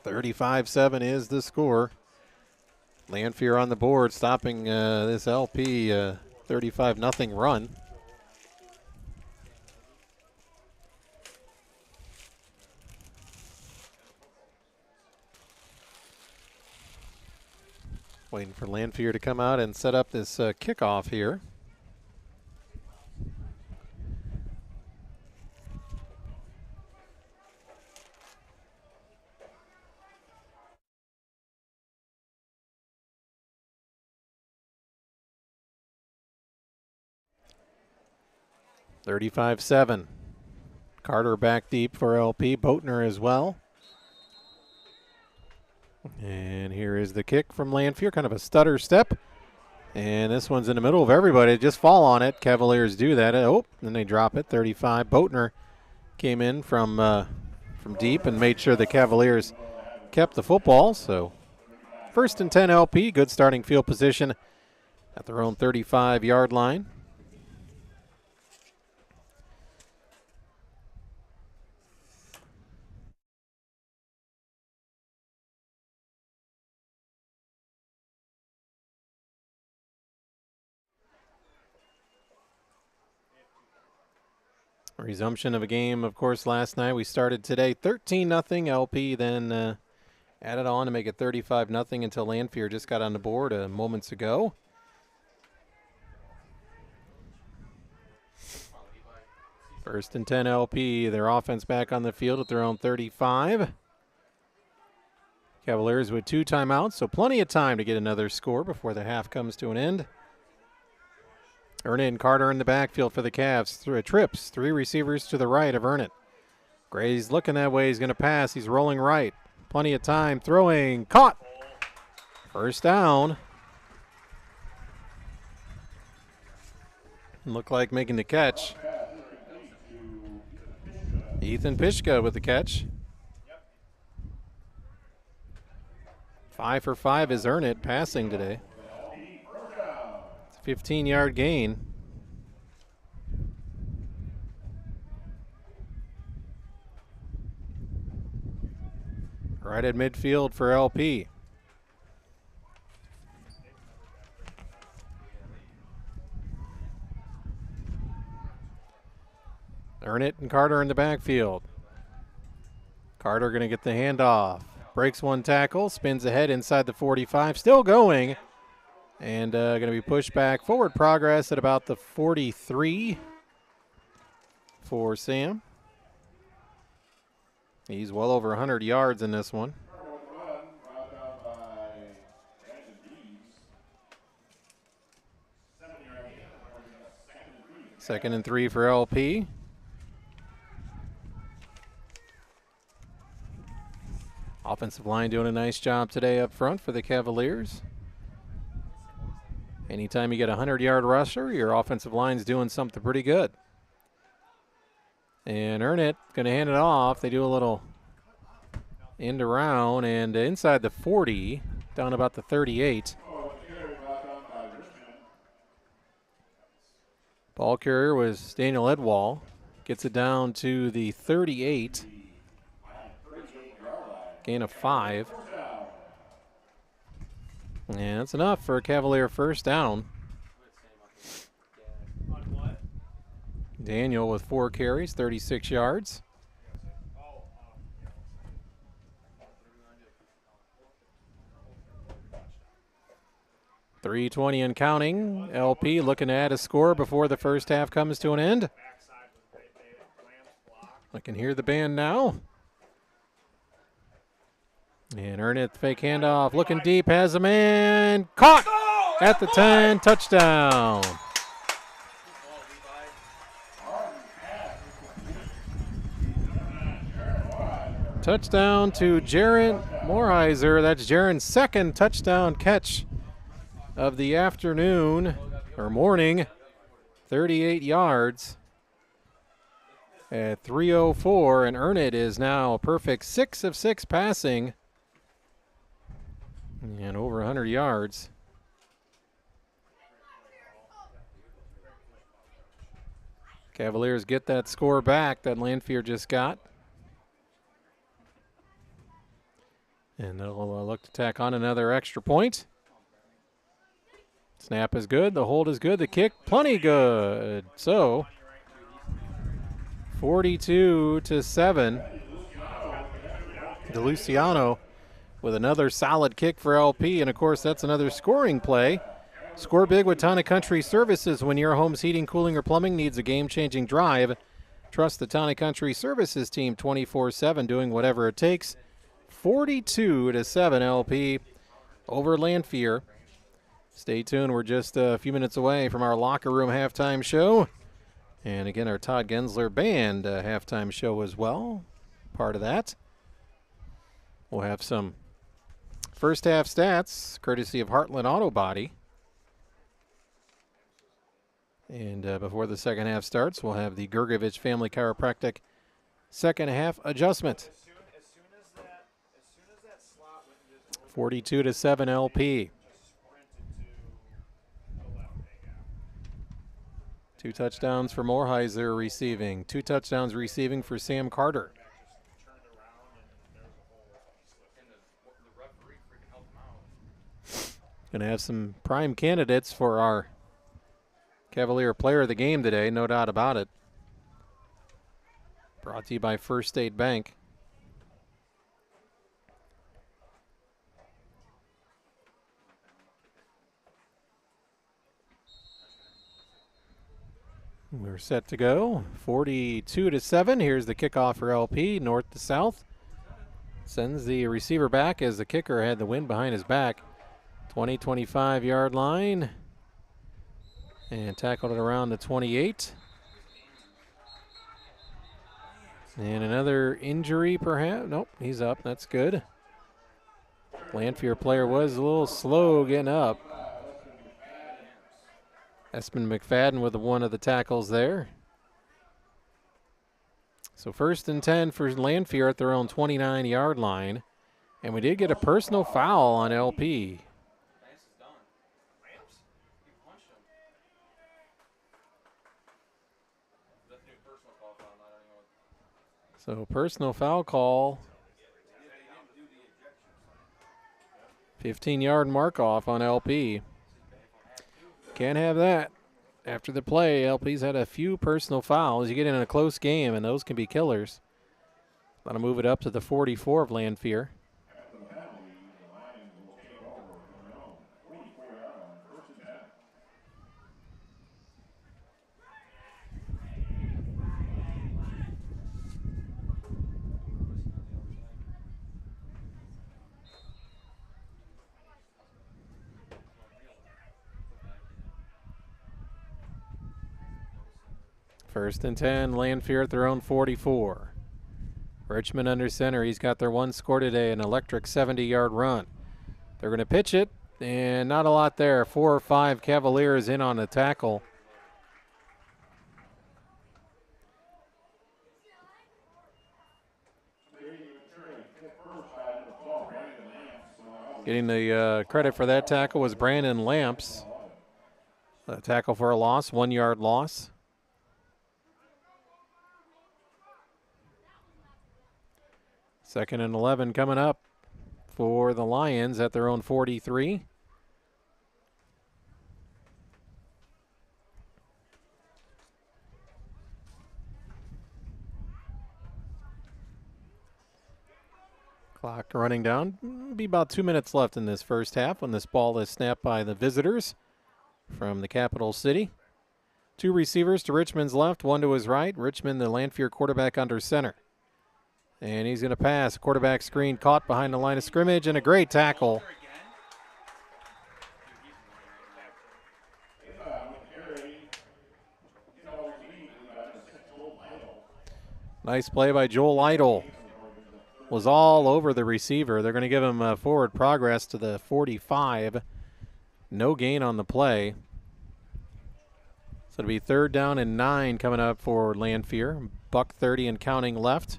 D: $35-7 is the score. Lanphier on the board, stopping this LP 35-0 run. Waiting for Lanphier to come out and set up this kickoff here. $35-7. Carter back deep for LP. Boatner as well. And here is the kick from Lanphier, kind of a stutter step. And this one's in the middle of everybody. Just fall on it. Cavaliers do that. Oh, then they drop it. 35. Boatner came in from deep and made sure the Cavaliers kept the football. So 1st and 10 LP. Good starting field position at their own 35-yard line. Resumption of a game, of course, last night. We started today 13-0 LP, then added on to make it 35-0 until Lanphier just got on the board moments ago. First and 10 LP, their offense back on the field at their own 35. Cavaliers with 2 timeouts, so plenty of time to get another score before the half comes to an end. Ernett and Carter in the backfield for the Cavs. Through trips, 3 receivers to the right of Ernett. Gray's looking that way. He's going to pass. He's rolling right. Plenty of time. Throwing. Caught. First down. Looked like making the catch. Ethan Pishka with the catch. 5 for 5 is Ernett passing today. 15-yard gain. Right at midfield for LP. Ernett and Carter in the backfield. Carter going to get the handoff. Breaks one tackle, spins ahead inside the 45, still going. And going to be pushed back. Forward progress at about the 43 for Sam. He's well over 100 yards in this one. Second and 3 for LP. Offensive line doing a nice job today up front for the Cavaliers. Anytime you get a 100-yard rusher, your offensive line's doing something pretty good. And Ernett going to hand it off. They do a little end around and inside the 40, down about the 38. Ball carrier was Daniel Edwall. Gets it down to the 38. Gain of 5. And that's enough for a Cavalier first down. Daniel with 4 carries, 36 yards. .320 and counting. LP looking to add a score before the first half comes to an end. I can hear the band now. And Ernest, fake handoff, looking deep, has a man, caught at the 10, touchdown. Touchdown to Jaron Morheiser. That's Jaron's second touchdown catch of the afternoon or morning. 38 yards at 3:04, and Ernest is now a perfect 6 of 6 passing and over 100 yards. Cavaliers get that score back that Lanphier just got. And they'll look to tack on another extra point. Snap is good. The hold is good. The kick, plenty good. So, 42-7. DeLuciano with another solid kick for LP. And, of course, that's another scoring play. Score big with Tana Country Services. When your home's heating, cooling, or plumbing needs a game-changing drive, trust the Tana Country Services team 24/7, doing whatever it takes. 42-7 LP over Lanphier. Stay tuned. We're just a few minutes away from our locker room halftime show. And again, our Todd Gensler Band halftime show as well. Part of that. We'll have some first half stats courtesy of Heartland Auto Body. And before the second half starts, we'll have the Gergovich Family Chiropractic second half adjustment. 42-7 LP. 2 touchdowns for Morheiser receiving. 2 touchdowns receiving for Sam Carter. Gonna have some prime candidates for our Cavalier Player of the Game today, no doubt about it. Brought to you by First State Bank. We're set to go. 42-7. Here's the kickoff for LP, north to south. Sends the receiver back as the kicker had the wind behind his back. 20-25 yard line. And tackled it around the 28. And another injury perhaps. Nope, he's up. That's good. Lanphier player was a little slow getting up. Espen McFadden with one of the tackles there. So 1st and 10 for Lanphier at their own 29 yard line. And we did get a personal foul on LP. So personal foul call. 15-yard mark off on LP. Can't have that. After the play, LP's had a few personal fouls. You get in a close game, and those can be killers. Want to move it up to the 44 of Lanphier. First and 10, Lanphier at their own 44. Richmond under center. He's got their one score today, an electric 70-yard run. They're going to pitch it, and not a lot there. 4 or 5 Cavaliers in on the tackle. Getting the credit for that tackle was Brandon Lamps. A tackle for a loss, 1-yard loss. 2nd and 11 coming up for the Lions at their own 43. Clock running down. Be about 2 minutes left in this first half when this ball is snapped by the visitors from the capital city. 2 receivers to Richmond's left, 1 to his right. Richmond, the Lanphier quarterback, under center. And he's going to pass. Quarterback screen caught behind the line of scrimmage, and a great tackle. Nice play by Joel Idle. Was all over the receiver. They're going to give him forward progress to the 45. No gain on the play. So it'll be 3rd down and 9 coming up for Lanphier. $1:30 and counting left.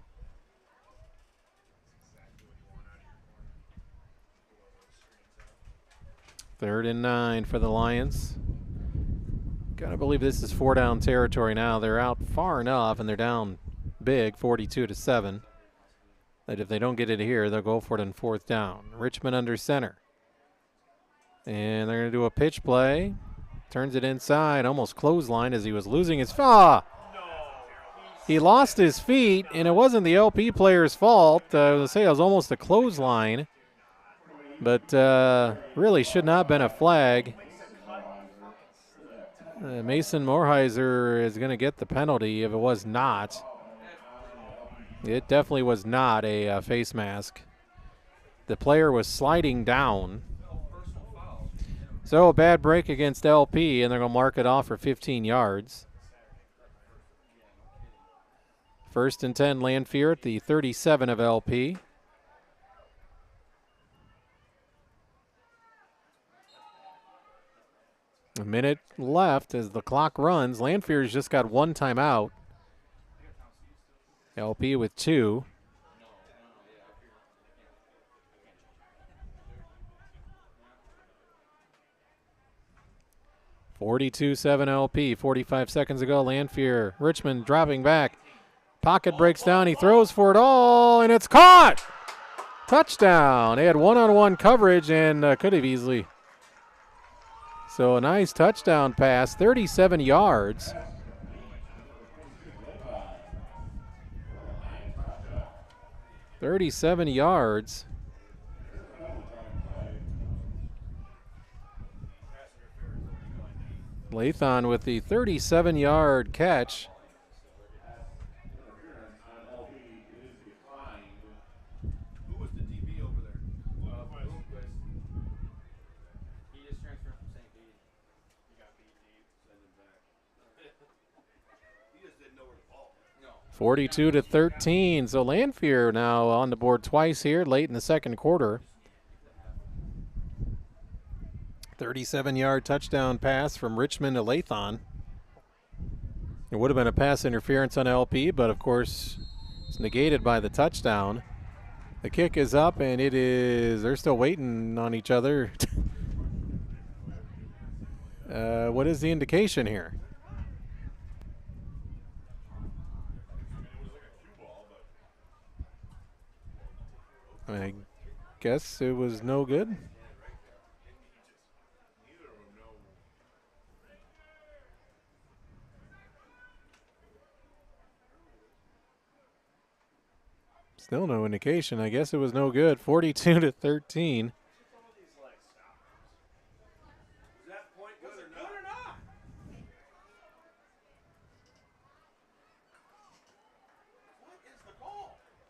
D: Third and 9 for the Lions. Gotta believe this is 4-down territory now. They're out far enough, and they're down big, 42-7. That if they don't get it here, they'll go for it on 4th down. Richmond under center. And they're going to do a pitch play. Turns it inside, almost clothesline as he was losing his... He lost his feet, and it wasn't the LP player's fault. I was going to say it was almost a clothesline. But really should not have been a flag. Mason Morheiser is going to get the penalty if it was not. It definitely was not a face mask. The player was sliding down. So a bad break against LP, and they're going to mark it off for 15 yards. 1st and 10, Lanphier at the 37 of LP. A minute left as the clock runs. Lanphier's just got 1 timeout. LP with 2. (42-7) LP. 45 seconds ago, Lanphier. Richmond dropping back. Pocket breaks down. He throws for it all, and it's caught. Touchdown. They had one-on-one coverage and could have easily. So a nice touchdown pass, 37 yards. Lathon with the 37-yard catch.
F: Who was the DB over there? He just transferred from St. Pete. He got beat deep, send him back. He just didn't know where the ball was. No.
D: 42-13. So Lanphier now on the board twice here late in the second quarter. 37-yard touchdown pass from Richmond to Lathon. It would have been a pass interference on LP, but of course it's negated by the touchdown. The kick is up, and they're still waiting on each other. What is the indication here? I guess it was no good. Still no indication. I guess it was no good. 42-13.
F: Is that point good or not?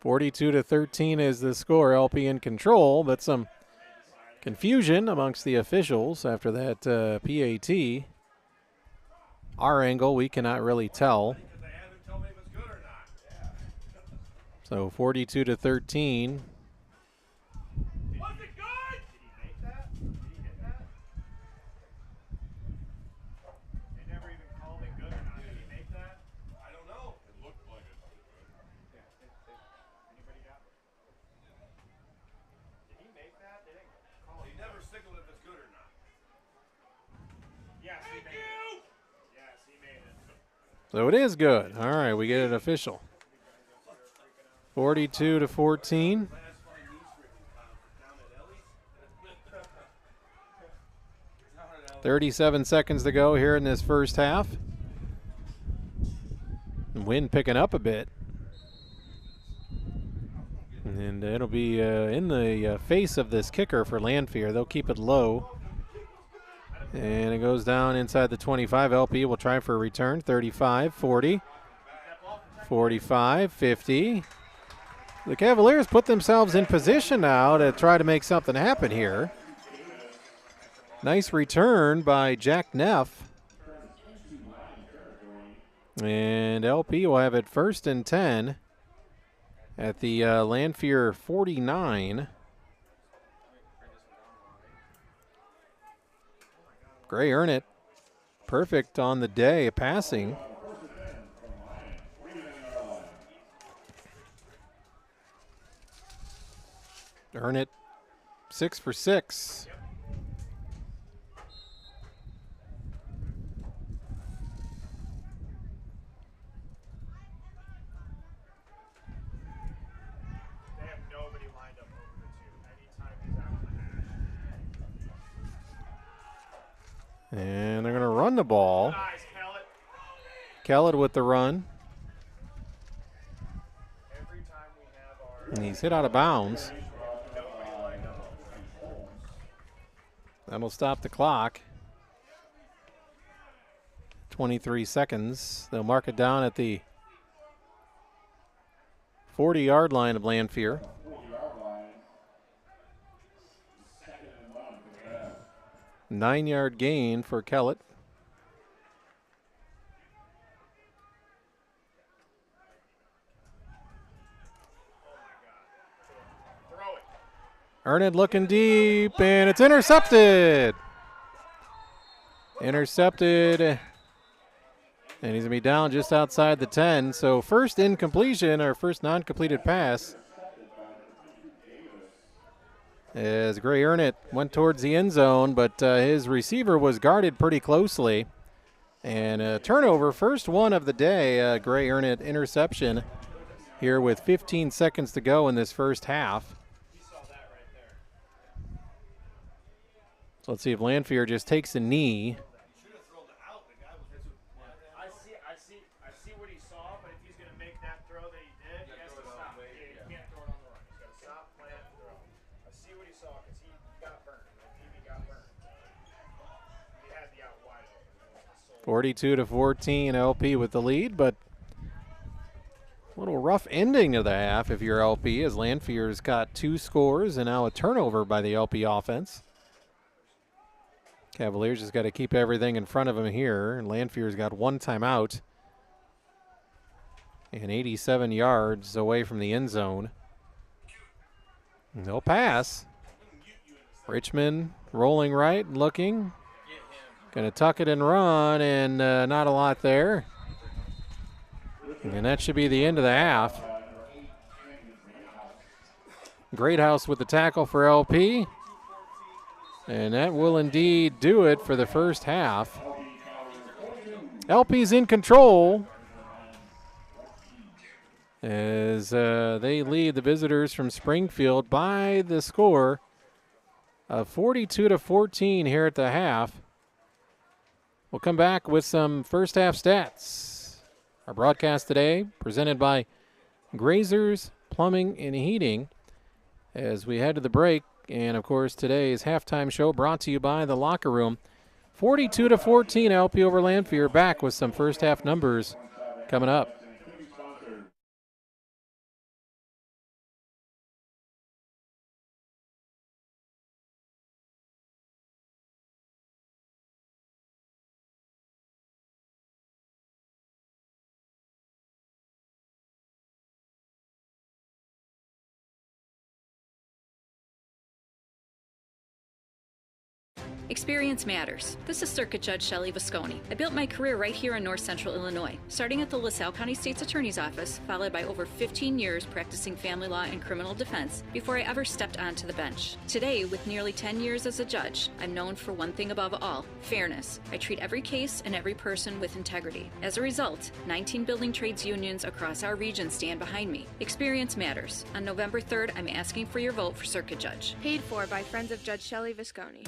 D: 42-13 is the score. LP in control, but some confusion amongst the officials after that PAT. Our angle, we cannot really tell. So 42-13. So it is good. All right, we get it official. 42-14. 37 seconds to go here in this first half. Wind picking up a bit. And it'll be in the face of this kicker for Lanphier. They'll keep it low. And it goes down inside the 25. LP will try for a return. 35, 40, 45, 50. The Cavaliers put themselves in position now to try to make something happen here. Nice return by Jack Neff. And LP will have it 1st and 10 at the Lanphier 49. Gray earn it. Perfect on the day passing. Earn it 6 for 6. And they're going to run the ball.
F: Nice,
D: Kellett with the run.
F: Every time we have our
D: And he's hit out of bounds. That'll stop the clock. 23 seconds. They'll mark it down at the 40-yard line of Lanphier. Nine-yard gain for Kellett. Erned looking deep, and it's intercepted. Intercepted, and he's going to be down just outside the 10. So first incompletion, or first non-completed pass, as Gray Ernett went towards the end zone, but his receiver was guarded pretty closely. And a turnover, first one of the day, Gray Ernett interception here with 15 seconds to go in this first half. So let's see if Lanphier just takes a knee.
F: I see what he saw, but if he's going to make that throw that he did, he has to stop. He can't throw it on the run. He's got to stop, plant, throw. I see what he saw because he got burned. He got burned. He had the out wide open.
D: 42-14, LP with the lead, but a little rough ending to the half if you're LP, as Lanphier's got 2 scores and now a turnover by the LP offense. Cavaliers just got to keep everything in front of them here, and Lanphier's got 1 timeout and 87 yards away from the end zone. No pass. Richmond rolling right, looking. Going to tuck it and run, and not a lot there. And that should be the end of the half. Greathouse with the tackle for LP. And that will indeed do it for the first half. LP's in control as they lead the visitors from Springfield by the score of 42-14 here at the half. We'll come back with some first half stats. Our broadcast today presented by Grazers Plumbing and Heating as we head to the break. And, of course, today's halftime show brought to you by The Locker Room. 42-14, LP over Lanphier. Back with some first half numbers coming up.
G: Experience matters. This is Circuit Judge Shelley Visconti. I built my career right here in North Central Illinois, starting at the LaSalle County State's Attorney's Office, followed by over 15 years practicing family law and criminal defense before I ever stepped onto the bench. Today, with nearly 10 years as a judge, I'm known for one thing above all: fairness. I treat every case and every person with integrity. As a result, 19 building trades unions across our region stand behind me. Experience matters. On November 3rd, I'm asking for your vote for Circuit Judge.
H: Paid for by friends of Judge Shelley Visconti.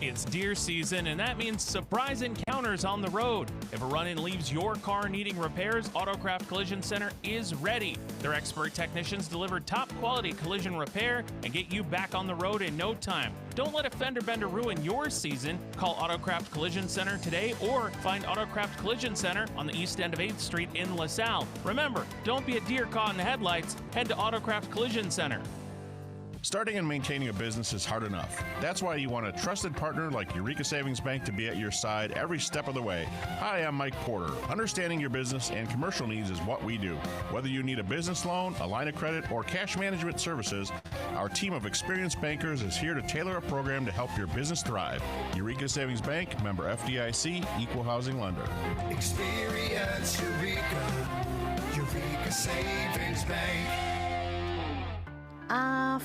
I: It's deer season, and that means surprise encounters on the road. If a run-in leaves your car needing repairs, Autocraft Collision Center is ready. Their expert technicians deliver top-quality collision repair and get you back on the road in no time. Don't let a fender bender ruin your season. Call Autocraft Collision Center today or find Autocraft Collision Center on the east end of 8th Street in LaSalle. Remember, don't be a deer caught in the headlights. Head to Autocraft Collision Center.
J: Starting and maintaining a business is hard enough. That's why you want a trusted partner like Eureka Savings Bank to be at your side every step of the way. Hi, I'm Mike Porter. Understanding your business and commercial needs is what we do. Whether you need a business loan, a line of credit, or cash management services, our team of experienced bankers is here to tailor a program to help your business thrive. Eureka Savings Bank, member FDIC, equal housing lender.
K: Experience Eureka. Eureka Savings Bank.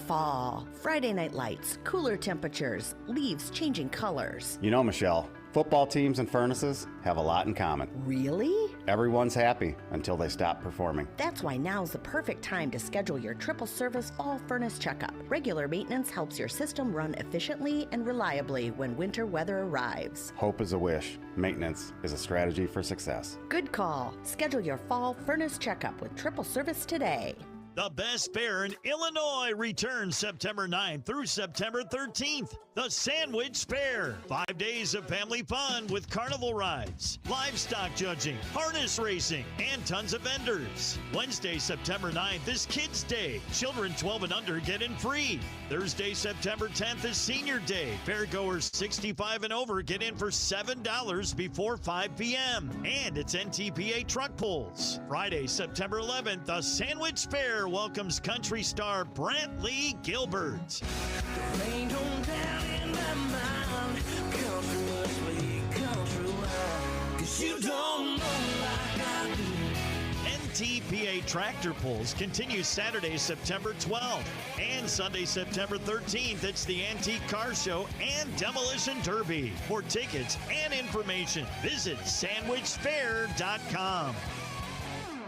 L: Fall. Friday night lights, cooler temperatures, leaves changing colors.
M: You know, Michelle, football teams and furnaces have a lot in common.
L: Really?
M: Everyone's happy until they stop performing.
L: That's why now's the perfect time to schedule your triple service fall furnace checkup. Regular maintenance helps your system run efficiently and reliably when winter weather arrives.
M: Hope is a wish. Maintenance is a strategy for success.
L: Good call. Schedule your fall furnace checkup with triple service today.
N: The best fair in Illinois returns September 9th through September 13th. The Sandwich Fair. 5 days of family fun with carnival rides, livestock judging, harness racing, and tons of vendors. Wednesday, September 9th is Kids Day. Children 12 and under get in free. Thursday, September 10th is Senior Day. Fairgoers 65 and over get in for $7 before 5 p.m. And it's NTPA truck pulls. Friday, September 11th, the Sandwich Fair welcomes country star Brantley Gilbert. NTPA Tractor Pulls continue Saturday, September 12th, and Sunday, September 13th. It's the Antique Car Show and Demolition Derby. For tickets and information, visit sandwichfair.com.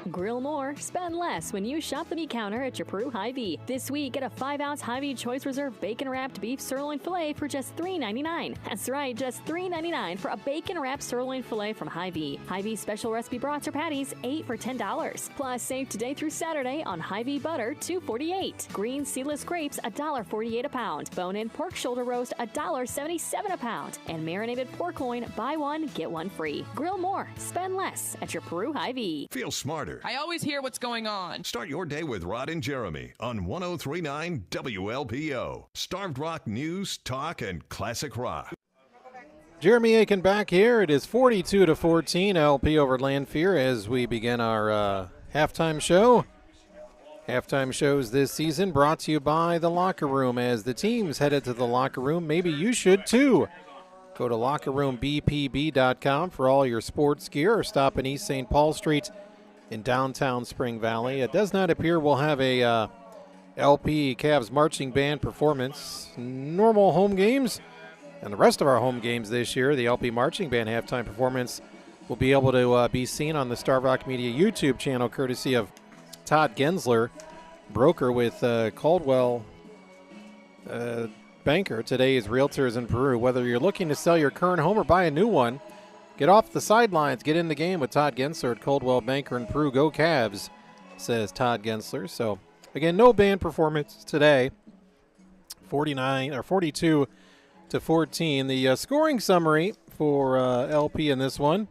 O: Grill more, spend less when you shop the meat counter at your Peru Hy-Vee. This week, get a 5-ounce Hy-Vee Choice Reserve bacon-wrapped beef sirloin filet for just $3.99. That's right, just $3.99 for a bacon-wrapped sirloin filet from Hy-Vee. Hy-Vee special recipe brats or patties, 8 for $10. Plus, save today through Saturday on Hy-Vee butter, $2.48. Green seedless grapes, $1.48 a pound. Bone-in pork shoulder roast, $1.77 a pound. And marinated pork loin, buy one, get one free. Grill more, spend less at your Peru Hy-Vee.
E: Feel smarter.
P: I always hear what's going on.
E: Start your day with Rod and Jeremy on 103.9 WLPO. Starved Rock News, Talk, and Classic Rock.
D: Jeremy Aiken back here. It is 42-14 LP over Lanphier as we begin our halftime show. Halftime shows this season brought to you by The Locker Room. As the teams headed to the locker room, maybe you should too. Go to lockerroombpb.com for all your sports gear or stop in East St. Paul Street in downtown Spring Valley. It does not appear we'll have a LP Cavs marching band performance. Normal home games and the rest of our home games this year, the LP marching band halftime performance will be able to be seen on the Starved Rock Media YouTube channel courtesy of Todd Gensler, broker with Caldwell Banker. Today's Realtors in Peru. Whether you're looking to sell your current home or buy a new one, get off the sidelines, get in the game with Todd Gensler at Coldwell Banker in Peru. Go Cavs, says Todd Gensler. So, again, no band performance today. 42-14. The scoring summary for LP in this one.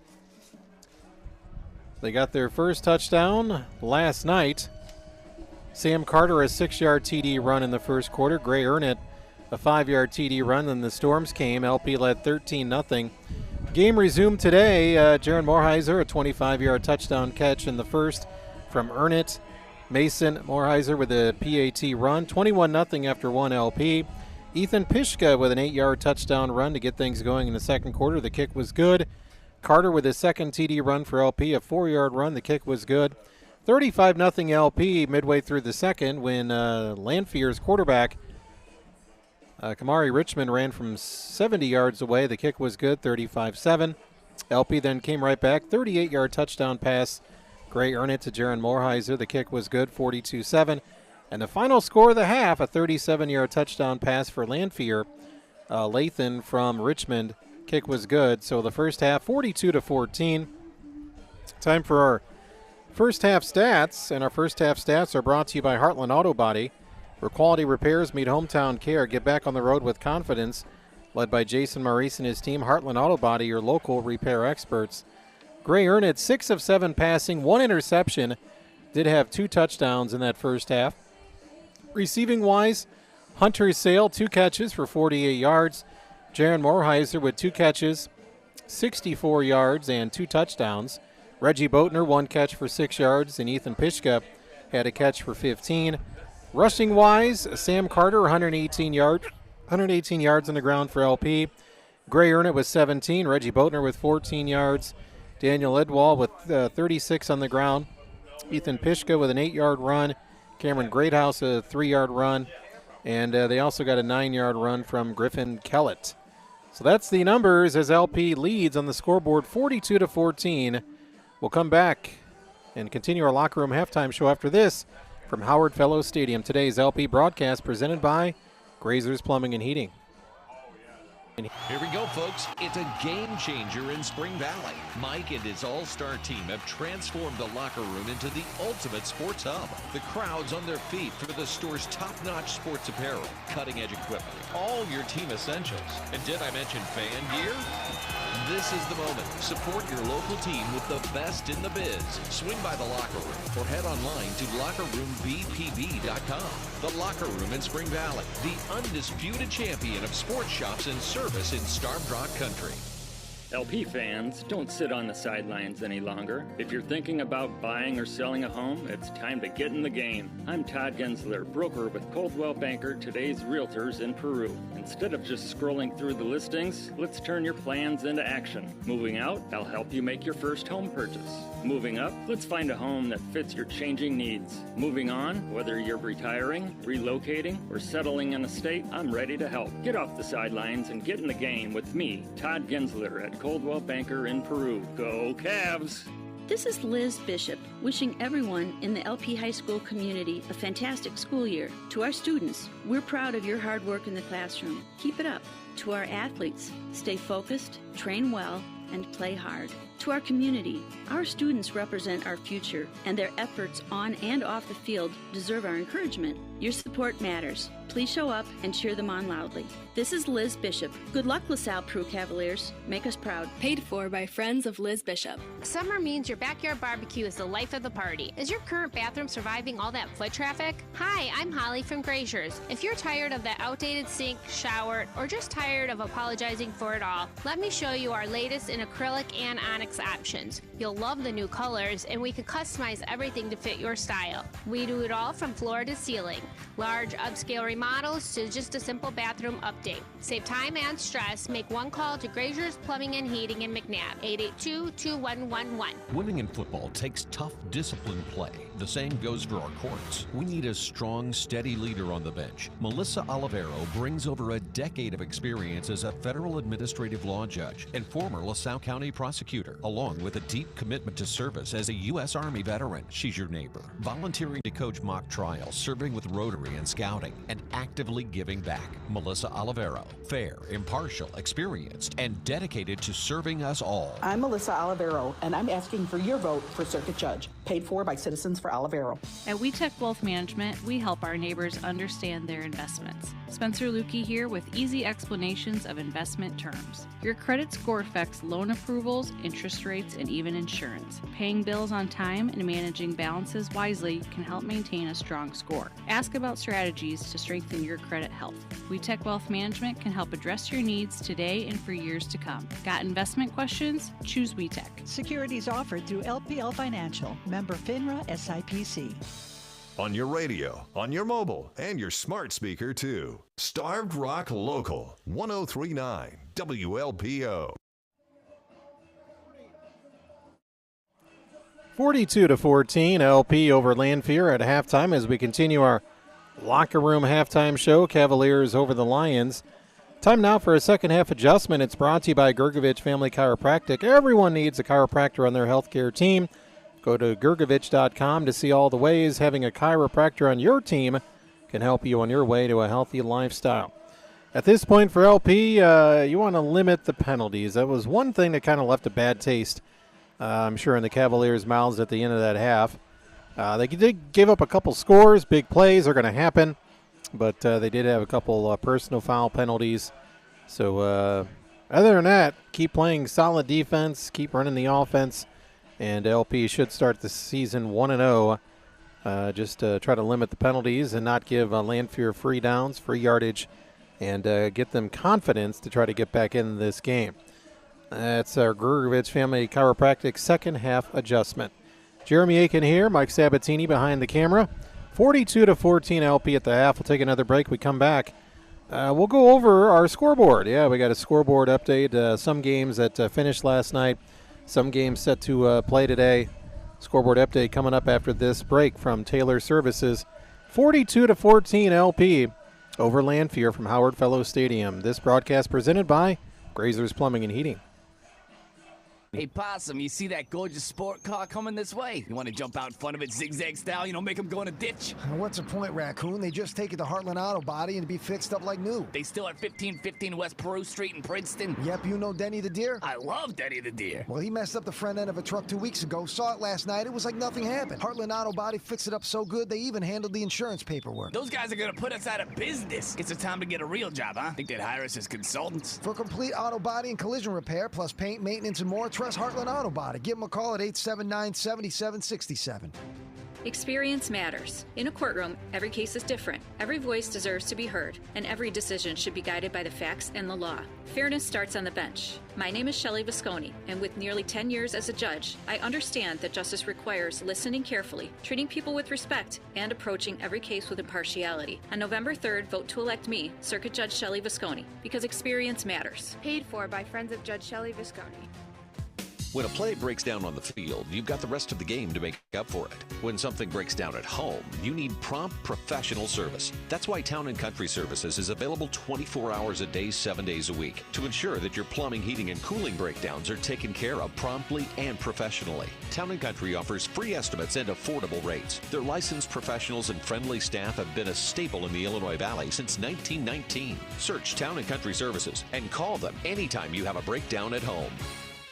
D: They got their first touchdown last night. Sam Carter, a 6-yard TD run in the first quarter. Gray Ernett, a 5-yard TD run. Then the Storms came. LP led 13-0. Game resumed today. Jaron Morheiser, a 25-yard touchdown catch in the first from Ernett. Mason Morheiser with a PAT run. 21-0 after one LP. Ethan Pishka with an 8-yard touchdown run to get things going in the second quarter. The kick was good. Carter with his second TD run for LP, a 4-yard run. The kick was good. 35-0 LP midway through the second when Lanphier's quarterback, Kamari Richmond, ran from 70 yards away. The kick was good, 35-7. LP then came right back, 38-yard touchdown pass. Gray earned it to Jaron Morheiser. The kick was good, 42-7. And the final score of the half, a 37-yard touchdown pass for Lanphier. Lathan from Richmond. Kick was good. So the first half, 42-14. Time for our first half stats. And our first half stats are brought to you by Heartland Auto Body, where quality repairs meet hometown care. Get back on the road with confidence. Led by Jason Maurice and his team, Heartland Auto Body, your local repair experts. Gray earned it, 6 of 7 passing, 1 interception. Did have 2 touchdowns in that first half. Receiving-wise, Hunter Sale, 2 catches for 48 yards. Jaron Morheiser with 2 catches, 64 yards, and 2 touchdowns. Reggie Boatner, 1 catch for 6 yards, and Ethan Pishka had a catch for 15. Rushing-wise, Sam Carter, 118 yards on the ground for LP. Gray earned it with 17. Reggie Boatner with 14 yards. Daniel Edwall with 36 on the ground. Ethan Pishka with an 8-yard run. Cameron Greathouse a 3-yard run. And they also got a 9-yard run from Griffin Kellett. So that's the numbers as LP leads on the scoreboard 42-14. We'll come back and continue our locker room halftime show after this from Howard Fellows Stadium. Today's LP broadcast presented by Grazers Plumbing and Heating.
B: Here we go, folks. It's a game changer in Spring Valley. Mike and his all-star team have transformed the locker room into the ultimate sports hub. The crowd's on their feet for the store's top-notch sports apparel, cutting-edge equipment, all your team essentials. And did I mention fan gear? This is the moment. Support your local team with the best in the biz. Swing by the locker room or head online to lockerroombpb.com. The Locker Room in Spring Valley, the undisputed champion of sports shops and service in Starved Rock Country.
Q: LP fans, don't sit on the sidelines any longer. If you're thinking about buying or selling a home, it's time to get in the game. I'm Todd Gensler, broker with Coldwell Banker, today's realtors in Peru. Instead of just scrolling through the listings, let's turn your plans into action. Moving out, I'll help you make your first home purchase. Moving up, let's find a home that fits your changing needs. Moving on, whether you're retiring, relocating, or settling in a state, I'm ready to help. Get off the sidelines and get in the game with me, Todd Gensler at Coldwell Banker in Peru. Go Cavs!
R: This is Liz Bishop, wishing everyone in the LP High School community a fantastic school year. To our students, we're proud of your hard work in the classroom. Keep it up. To our athletes, stay focused, train well, and play hard. To our community, our students represent our future, and their efforts on and off the field deserve our encouragement. Your support matters. Please show up and cheer them on loudly. This is Liz Bishop. Good luck, LaSalle Peru Cavaliers. Make us proud.
S: Paid for by friends of Liz Bishop.
T: Summer means your backyard barbecue is the life of the party. Is your current bathroom surviving all that foot traffic? Hi, I'm Holly from Grazers. If you're tired of that outdated sink, shower, or just tired of apologizing for it all, let me show you our latest in acrylic and onyx options. You'll love the new colors, and we can customize everything to fit your style. We do it all from floor to ceiling. Large upscale remodels to just a simple bathroom update. Save time and stress. Make one call to Grazers Plumbing and Heating in McNabb, 882-2111.
B: Winning in football takes tough, disciplined play. The same goes for our courts. We need a strong, steady leader on the bench. Melissa Olivero brings over a decade of experience as a federal administrative law judge and former LaSalle County prosecutor, along with a deep commitment to service as a U.S. Army veteran. She's your neighbor, volunteering to coach mock trials, serving with Rotary and Scouting, and actively giving back. Melissa Olivero, fair, impartial, experienced, and dedicated to serving us all.
U: I'm Melissa Olivero, and I'm asking for your vote for Circuit Judge, paid for by Citizens for Olivero.
V: At WeTech Wealth Management, we help our neighbors understand their investments. Spencer Lukey here with easy explanations of investment terms. Your credit score affects loan approvals, interest rates, and even insurance. Paying bills on time and managing balances wisely can help maintain a strong score. Ask about strategies to strengthen your credit health. WeTech Wealth Management can help address your needs today and for years to come. Got investment questions? Choose WeTech.
C: Securities offered through LPL Financial, member FINRA SIPC.
E: on your radio, on your mobile, and your smart speaker, too. Starved Rock Local, 1039 WLPO.
D: 42-14, LP over Lanphier at halftime as we continue our locker room halftime show. Cavaliers over the Lions. Time now for a second half adjustment. It's brought to you by Gergovich Family Chiropractic. Everyone needs a chiropractor on their healthcare team. Go to Gergovich.com to see all the ways having a chiropractor on your team can help you on your way to a healthy lifestyle. At this point for LP, you want to limit the penalties. That was one thing that kind of left a bad taste, I'm sure, in the Cavaliers' mouths at the end of that half. They did give up a couple scores. Big plays are going to happen, but they did have a couple personal foul penalties. So other than that, keep playing solid defense, keep running the offense, and LP should start the season 1-0. Just try to limit the penalties and not give Lanphier free downs, free yardage, and get them confidence to try to get back in this game. That's our Gergovich Family Chiropractic second half adjustment. Jeremy Aiken here, Mike Sabatini behind the camera. 42-14 LP at the half. We'll take another break. We come back. We'll go over our scoreboard. Yeah, we got a scoreboard update. Some games that finished last night. Some games set to play today. Scoreboard update coming up after this break from Taylor Services. 42-14 LP over Lanphier from Howard Fellows Stadium. This broadcast presented by Grazer's Plumbing and Heating.
A: Hey, Possum, you see that gorgeous sport car coming this way? You want to jump out in front of it zigzag style, make them go in a ditch?
F: What's the point, Raccoon? They just take it to Heartland Auto Body and be fixed up like new.
A: They still at 1515 West Peru Street in Princeton?
F: Yep, you know Denny the Deer?
A: I love Denny the Deer.
F: Well, he messed up the front end of a truck 2 weeks ago, saw it last night, it was like nothing happened. Heartland Auto Body fixed it up so good, they even handled the insurance paperwork.
A: Those guys are going to put us out of business. It's a time to get a real job, huh? Think they'd hire us as consultants?
F: For complete auto body and collision repair, plus paint, maintenance, and more, trust Heartland Auto Body. Give them a call at 879-7767.
G: Experience matters. In a courtroom, every case is different. Every voice deserves to be heard, and every decision should be guided by the facts and the law. Fairness starts on the bench. My name is Shelley Visconti, and with nearly 10 years as a judge, I understand that justice requires listening carefully, treating people with respect, and approaching every case with impartiality. On November 3rd, vote to elect me, Circuit Judge Shelley Visconti, because experience matters.
H: Paid for by Friends of Judge Shelley Visconti.
B: When a play breaks down on the field, you've got the rest of the game to make up for it. When something breaks down at home, you need prompt professional service. That's why Town & Country Services is available 24 hours a day, 7 days a week to ensure that your plumbing, heating, and cooling breakdowns are taken care of promptly and professionally. Town & Country offers free estimates and affordable rates. Their licensed professionals and friendly staff have been a staple in the Illinois Valley since 1919. Search Town & Country Services and call them anytime you have a breakdown at home.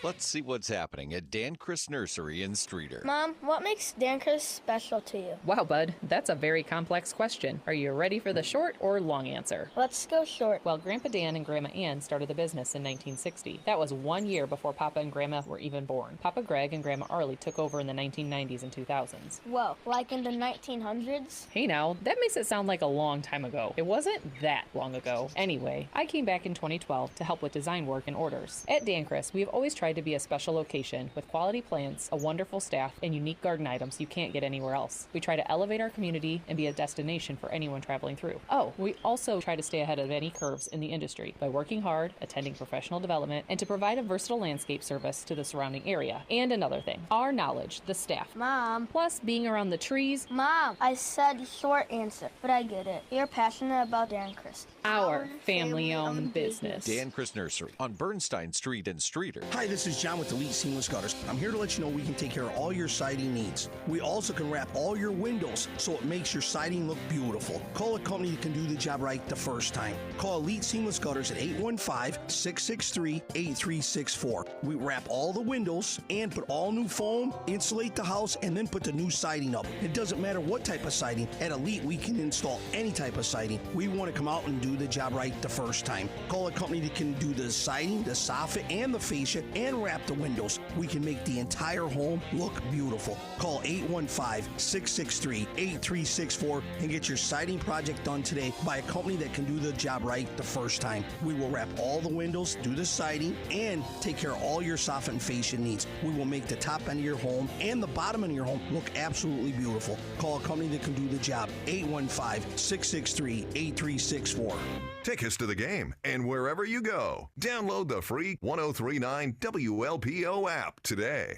B: Let's see what's happening at Dan Chris Nursery in Streeter.
W: Mom, what makes Dan Chris special to you?
X: Wow, bud, that's a very complex question. Are you ready for the short or long answer?
W: Let's go short.
X: Well, Grandpa Dan and Grandma Ann started the business in 1960. That was 1 year before Papa and Grandma were even born. Papa Greg and Grandma Arlie took over in the 1990s and 2000s.
W: Whoa, like in the 1900s?
X: Hey now, that makes it sound like a long time ago. It wasn't that long ago. Anyway, I came back in 2012 to help with design work and orders. At Dan Chris, we have always tried to be a special location with quality plants, a wonderful staff, and unique garden items you can't get anywhere else. We try to elevate our community and be a destination for anyone traveling through. Oh, we also try to stay ahead of any curves in the industry by working hard, attending professional development, and to provide a versatile landscape service to the surrounding area. And another thing, our knowledge, the staff.
W: Mom.
X: Plus being around the trees.
W: Mom, I said short answer, but I get it. You're passionate about Dan Chris.
X: Our family-owned business.
B: Dan Chris Nursery on Bernstein Street in Streeter.
Y: Hi, this is John with Elite Seamless Gutters. I'm here to let you know we can take care of all your siding needs. We also can wrap all your windows so it makes your siding look beautiful. Call a company that can do the job right the first time. Call Elite Seamless Gutters at 815-663-8364. We wrap all the windows and put all new foam, insulate the house, and then put the new siding up. It doesn't matter what type of siding. At Elite, we can install any type of siding. We want to come out and do the job right the first time. Call a company that can do the siding, the soffit, and the fascia, and and wrap the windows, we can make the entire home look beautiful. Call 815-663-8364 and get your siding project done today by a company that can do the job right the first time. We will wrap all the windows, do the siding, and take care of all your soffit and fascia needs. We will make the top end of your home and the bottom end of your home look absolutely beautiful. Call a company that can do the job. 815-663-8364.
E: Tickets to the game and wherever you go. Download the free 1039 WLPO app today.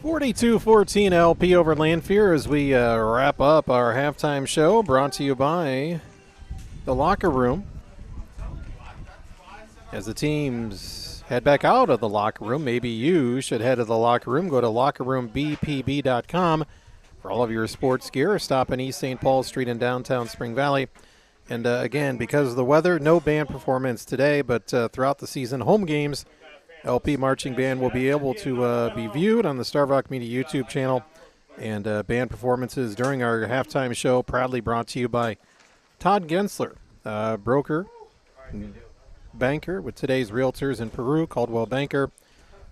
D: 42-14 LP over Lanphier as we wrap up our halftime show, brought to you by the Locker Room. As the teams head back out of the locker room, maybe you should head to the locker room. Go to lockerroombpb.com for all of your sports gear. Stop in East St. Paul Street in downtown Spring Valley. And again, because of the weather, no band performance today, but throughout the season, home games, LP Marching Band will be able to be viewed on the Starved Rock Media YouTube channel. And band performances during our halftime show proudly brought to you by Todd Gensler, broker, banker with today's realtors in Peru, Caldwell Banker.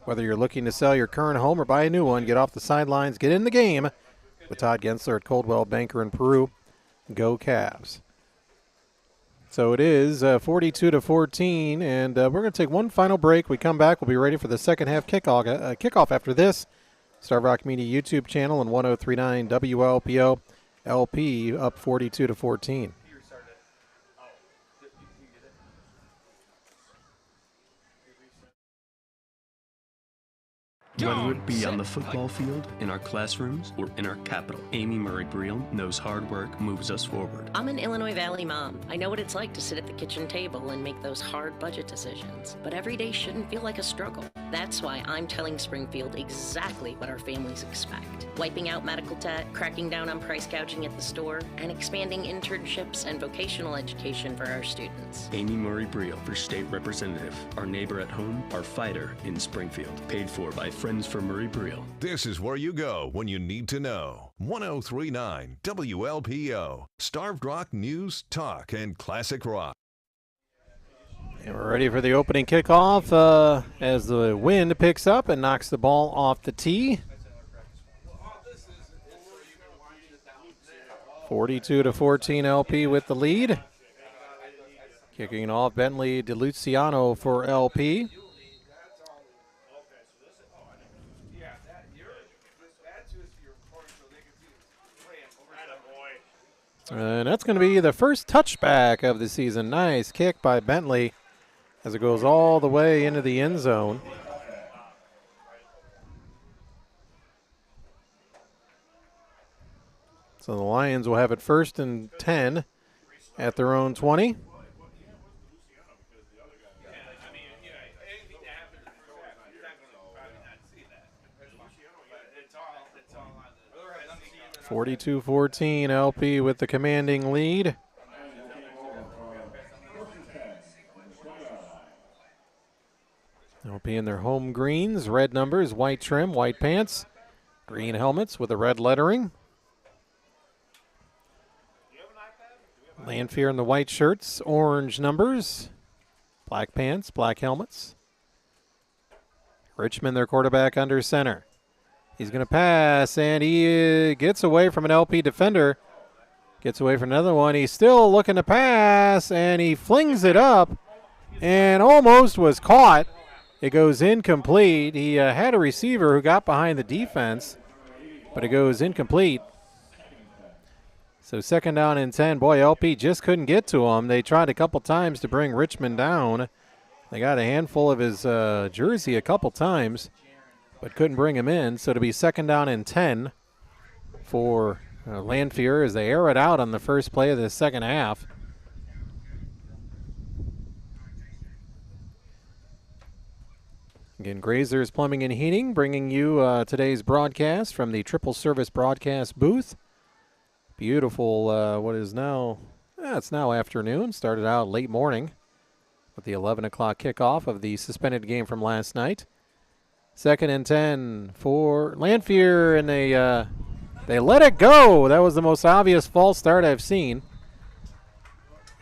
D: Whether you're looking to sell your current home or buy a new one, get off the sidelines, get in the game with Todd Gensler at Caldwell Banker in Peru. Go Cavs. So it is 42-14, and we're going to take one final break. We come back, we'll be ready for the second half kickoff after this. Starved Rock Media YouTube channel and 1039 WLPO. LP up 42-14.
I: Whether it be on the football field, in our classrooms, or in our capital, Amy Murray Briel knows hard work moves us forward.
J: I'm an Illinois Valley mom. I know what it's like to sit at the kitchen table and make those hard budget decisions. But every day shouldn't feel like a struggle. That's why I'm telling Springfield exactly what our families expect. Wiping out medical debt, cracking down on price gouging at the store, and expanding internships and vocational education for our students.
I: Amy Murray Briel for State Representative. Our neighbor at home, our fighter in Springfield. Paid for by Friends for Murray Briel.
E: This is where you go when you need to know. 1039 WLPO. Starved Rock News, Talk, and Classic Rock.
D: And we're ready for the opening kickoff as the wind picks up and knocks the ball off the tee. 42-14 LP with the lead. Kicking off Bentley DeLuciano for LP. And that's going to be the first touchback of the season. Nice kick by Bentley as it goes all the way into the end zone. So the Lions will have it 1st and 10 at their own 20. (42-14) LP with the commanding lead. LP in their home greens, red numbers, white trim, white pants, green helmets with the red lettering. Lanphier in the white shirts, orange numbers, black pants, black helmets. Richmond, their quarterback, under center. He's going to pass, and he gets away from an LP defender. Gets away from another one. He's still looking to pass, and he flings it up and almost was caught. It goes incomplete. He had a receiver who got behind the defense, but it goes incomplete. So 2nd down and 10. Boy, LP just couldn't get to him. They tried a couple times to bring Richmond down. They got a handful of his jersey a couple times, but couldn't bring him in. So to be 2nd down and 10 for Lanphier as they air it out on the first play of the second half. Again, Grazer's Plumbing and Heating bringing you today's broadcast from the Triple Service Broadcast booth. Beautiful, what is now, it's now afternoon. Started out late morning with the 11 o'clock kickoff of the suspended game from last night. 2nd and 10 for Lanphier, and they let it go. That was the most obvious false start I've seen.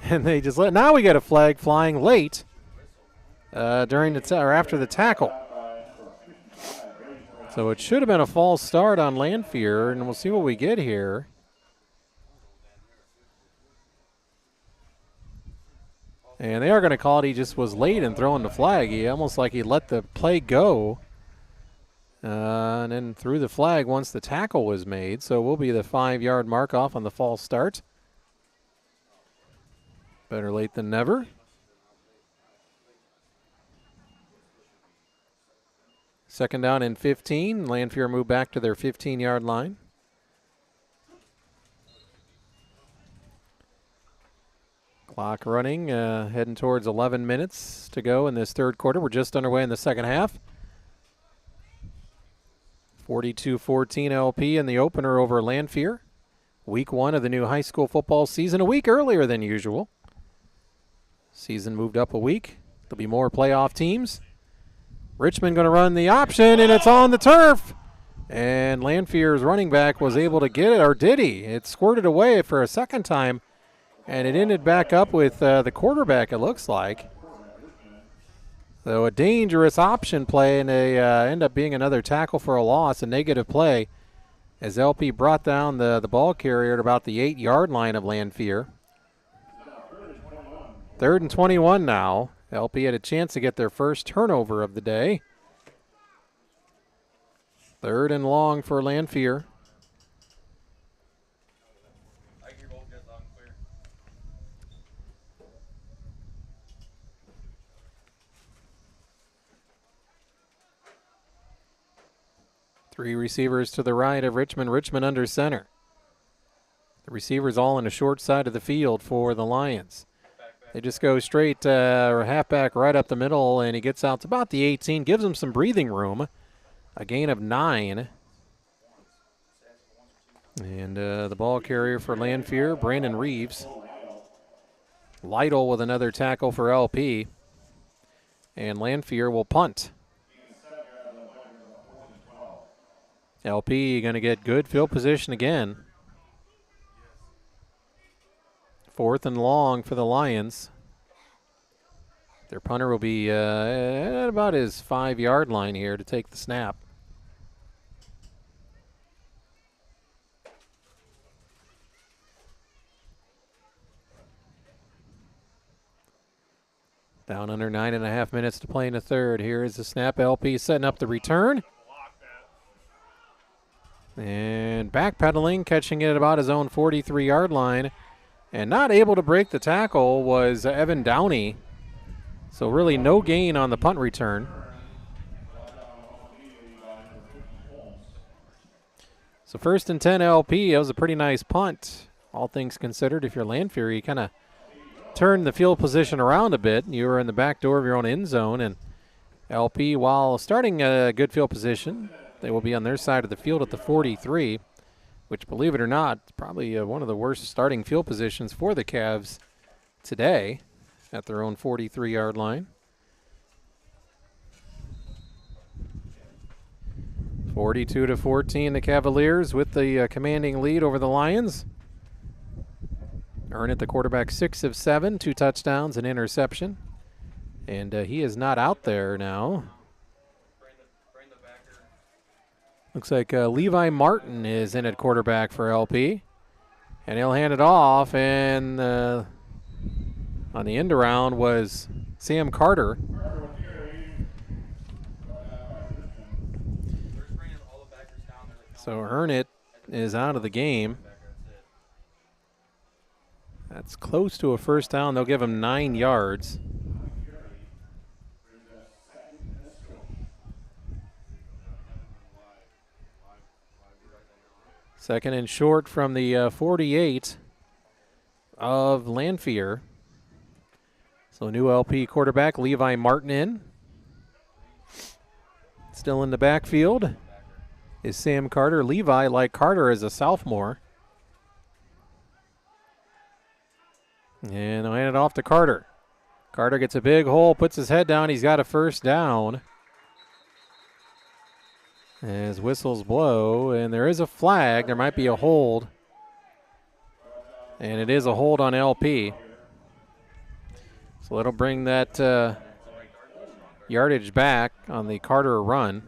D: And they just now we get a flag flying late. during the or after the tackle. So it should have been a false start on Lanphier, and we'll see what we get here. And they are going to call it. He just was late in throwing the flag. He almost like he let the play go. And then threw the flag once the tackle was made. So we'll be the 5-yard mark off on the false start. Better late than never. Second down and 15. Lanphier move back to their 15-yard line. Clock running, heading towards 11 minutes to go in this third quarter. We're just underway in the second half. 42-14 LP in the opener over Lanphier. Week 1 of the new high school football season, a week earlier than usual. Season moved up a week. There'll be more playoff teams. Richmond going to run the option, and it's on the turf. And Lanphier's running back was able to get it, or did he? It squirted away for a second time, and it ended back up with the quarterback, it looks like. So a dangerous option play, and they end up being another tackle for a loss, a negative play, as LP brought down the ball carrier at about the 8-yard line of Lanphier. 3rd and 21 now. LP had a chance to get their first turnover of the day. 3rd and long for Lanphier. Three receivers to the right of Richmond. Richmond under center. The receivers all on the short side of the field for the Lions. They just go straight or halfback right up the middle, and he gets out to about the 18, gives him some breathing room. A gain of 9. And the ball carrier for Lanphier, Brandon Reeves. Lytle with another tackle for LP. And Lanphier will punt. LP going to get good field position again. 4th and long for the Lions. Their punter will be at about his 5-yard line here to take the snap. Down under 9.5 minutes to play in the third. Here is the snap. LP setting up the return. And backpedaling, catching it at about his own 43-yard line. And not able to break the tackle was Evan Downey. So really no gain on the punt return. So 1st and 10 LP. That was a pretty nice punt, all things considered. If you're Lanphier, you kind of turn the field position around a bit. You were in the back door of your own end zone. And LP, while starting a good field position, they will be on their side of the field at the 43. Which, believe it or not, is probably one of the worst starting field positions for the Cavs today at their own 43-yard line. 42-14, the Cavaliers with the commanding lead over the Lions. Earn it, the quarterback, 6 of 7, 2 touchdowns, an interception. And he is not out there now. Looks like Levi Martin is in at quarterback for LP. And he'll hand it off, and on the end around was Sam Carter. So Earnett is out of the game. That's close to a first down. They'll give him 9 yards. Second and short from the 48 of Lanphier. So new LP quarterback Levi Martin in. Still in the backfield is Sam Carter. Levi, like Carter, is a sophomore. And I'll hand it off to Carter. Carter gets a big hole, puts his head down. He's got a first down. As whistles blow, and there is a flag. There might be a hold. And it is a hold on LP. So that'll bring that yardage back on the Carter run.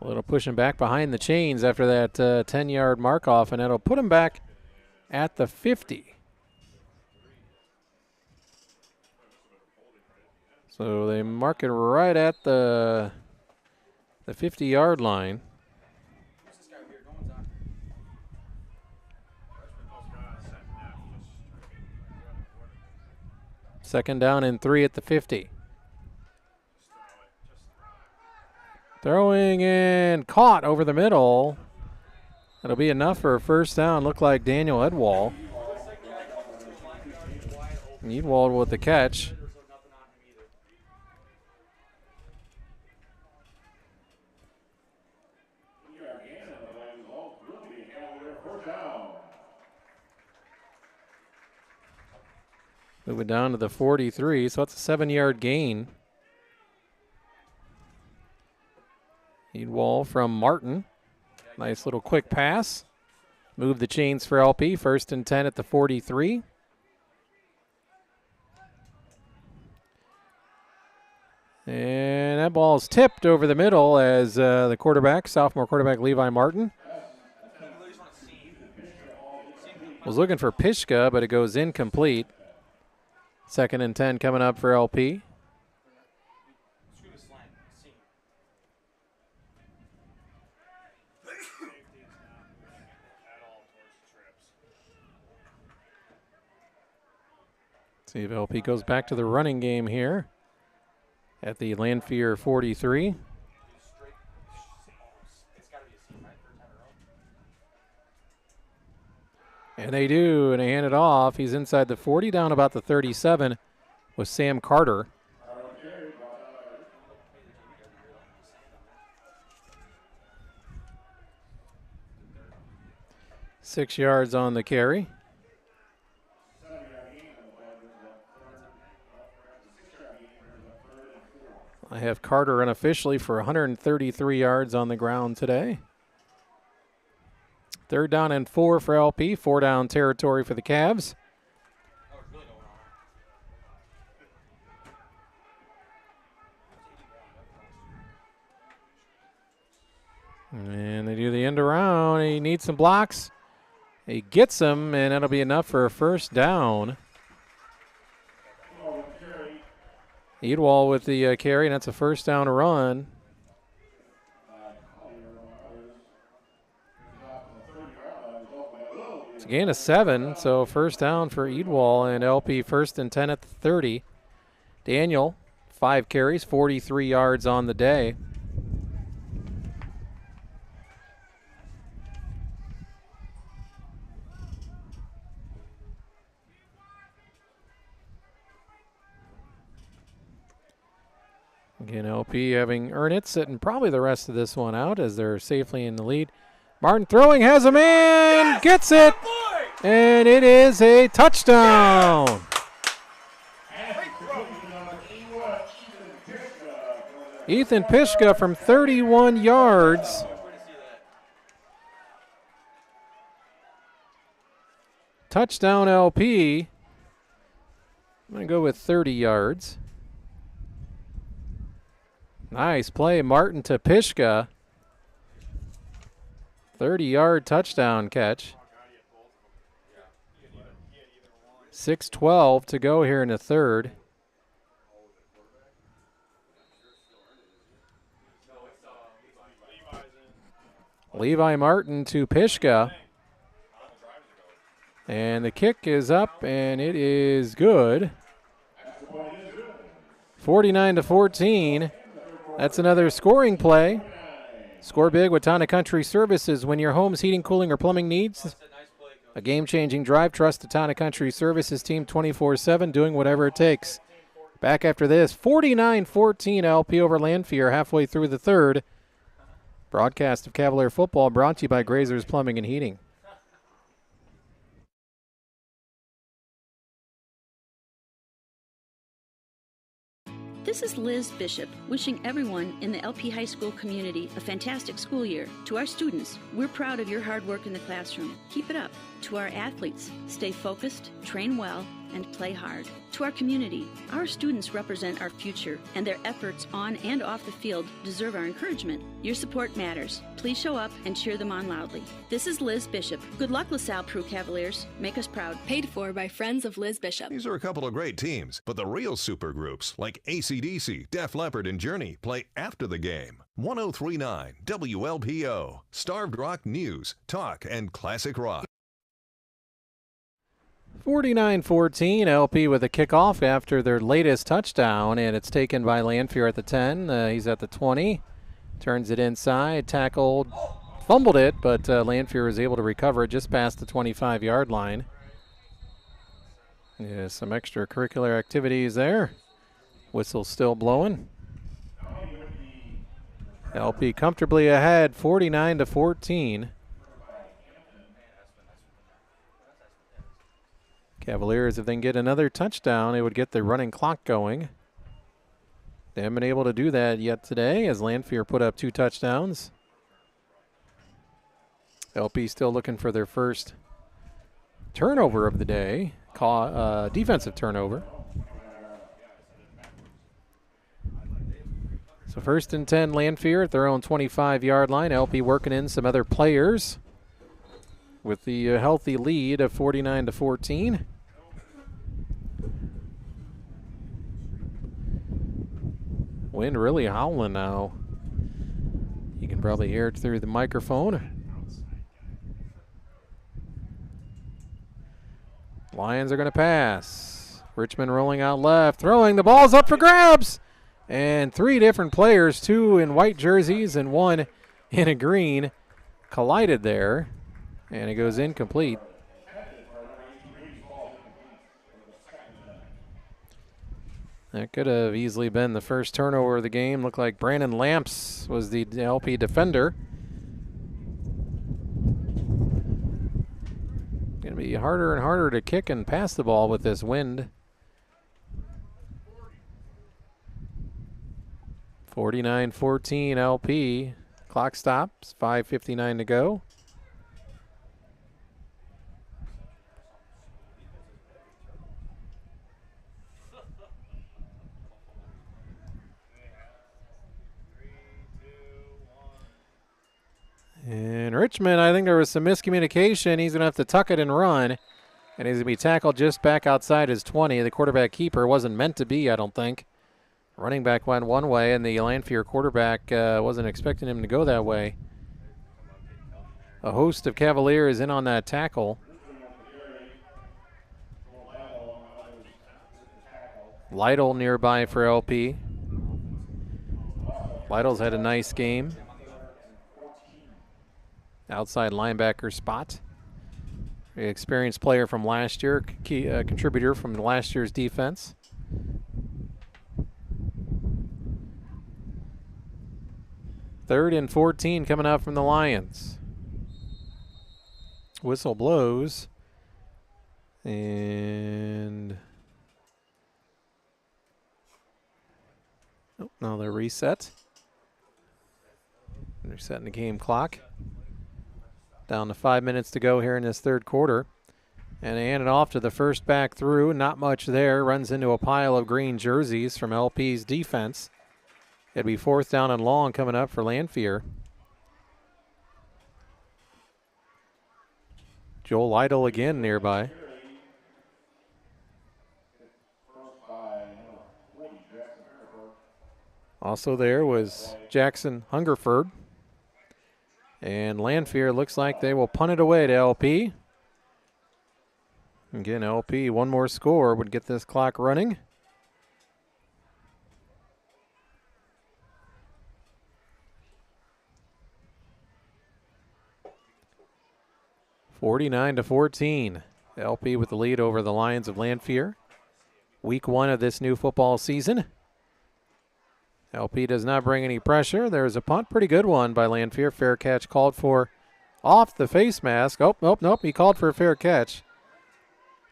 D: A little pushing back behind the chains after that 10-yard mark off, and that'll put him back at the 50. So they mark it right at the 50-yard line. Second down and 3 at the 50. Throwing and caught over the middle. That'll be enough for a first down. Looked like Daniel Edwall. Edwall with the catch. Moving down to the 43, so that's a 7-yard gain. Edwall from Martin. Nice little quick pass. Move the chains for LP. First and 10 at the 43. And that ball's tipped over the middle as the quarterback, sophomore quarterback Levi Martin, was looking for Pishka, but it goes incomplete. Second and 10 coming up for LP. See if LP goes back to the running game here at the Lanphier 43. And they do, and they hand it off. He's inside the 40, down about the 37 with Sam Carter. Six yards on the carry. I have Carter unofficially for 133 yards on the ground today. Third down and 4 for LP. 4 down territory for the Cavs. And they do the end around. He needs some blocks. He gets them, and that'll be enough for a first down. Edwall with the carry, and that's a first down run. It's a gain of 7, so first down for Edwall, and LP first and 10 at the 30. Daniel, 5 carries, 43 yards on the day. Again, LP having earned it, sitting probably the rest of this one out as they're safely in the lead. Martin throwing, has a man, gets it, and it is a touchdown. Ethan Pishka from 31 yards. Touchdown LP. I'm going to go with 30 yards. Nice play, Martin to Pishka. 30-yard touchdown catch. 6:12 to go here in the third. Levi Martin to Pishka. And the kick is up, and it is good. 49-14. That's another scoring play. Score big with Tana Country Services. When your home's heating, cooling, or plumbing needs a game-changing drive, trust the Tana Country Services team 24/7, doing whatever it takes. Back after this, 49-14 LP over Lanphier halfway through the third. Broadcast of Cavalier football brought to you by Grazer's Plumbing and Heating.
R: This is Liz Bishop, wishing everyone in the LP High School community a fantastic school year. To our students, we're proud of your hard work in the classroom. Keep it up. To our athletes, stay focused, train well, and play hard. To our community, our students represent our future, and their efforts on and off the field deserve our encouragement. Your support matters. Please show up and cheer them on loudly. This is Liz Bishop. Good luck, LaSalle Prue Cavaliers. Make us proud.
S: Paid for by Friends of Liz Bishop.
E: These are a couple of great teams, but the real supergroups like AC/DC, Def Leppard, and Journey play after the game. 1039 WLPO, Starved Rock News, Talk, and Classic Rock.
D: 49-14, LP with a kickoff after their latest touchdown, and it's taken by Lanphier at the 10. He's at the 20, turns it inside, tackled, fumbled it, but Lanphier was able to recover it just past the 25-yard line. Yeah, some extracurricular activities there. Whistle still blowing. LP comfortably ahead, 49-14. Cavaliers, if they can get another touchdown, it would get the running clock going. They haven't been able to do that yet today as Lanphier put up 2 touchdowns. LP still looking for their first turnover of the day, defensive turnover. So 1st and 10, Lanphier at their own 25-yard line. LP working in some other players with the healthy lead of 49-14. Wind really howling now. You can probably hear it through the microphone. Lions are going to pass. Richmond rolling out left, throwing. The ball's up for grabs. And 3 different players, 2 in white jerseys and 1 in a green, collided there. And it goes incomplete. That could have easily been the first turnover of the game. Looked like Brandon Lamps was the LP defender. Going to be harder and harder to kick and pass the ball with this wind. 49-14 LP. Clock stops, 5:59 to go. And Richmond, I think there was some miscommunication. He's going to have to tuck it and run. And he's going to be tackled just back outside his 20. The quarterback keeper wasn't meant to be, I don't think. Running back went one way, and the Lanphier quarterback wasn't expecting him to go that way. A host of Cavaliers in on that tackle. Lytle nearby for LP. Lytle's had a nice game. Outside linebacker spot. An experienced player from last year, key contributor from last year's defense. Third and 14 coming out from the Lions. Whistle blows. And now they're reset. They're setting the game clock. Down to 5 minutes to go here in this third quarter. And they hand it off to the first back through. Not much there. Runs into a pile of green jerseys from LP's defense. It'd be 4th down and long coming up for Lanphier. Joel Lytle again nearby. Also there was Jackson Hungerford. And Lanphier looks like they will punt it away to LP. Again, LP, one more score would get this clock running. (49-14). LP with the lead over the Lions of Lanphier. Week 1 of this new football season. LP does not bring any pressure. There's a punt, pretty good one by Lanphier. Fair catch called for off the face mask. Oh, nope. He called for a fair catch.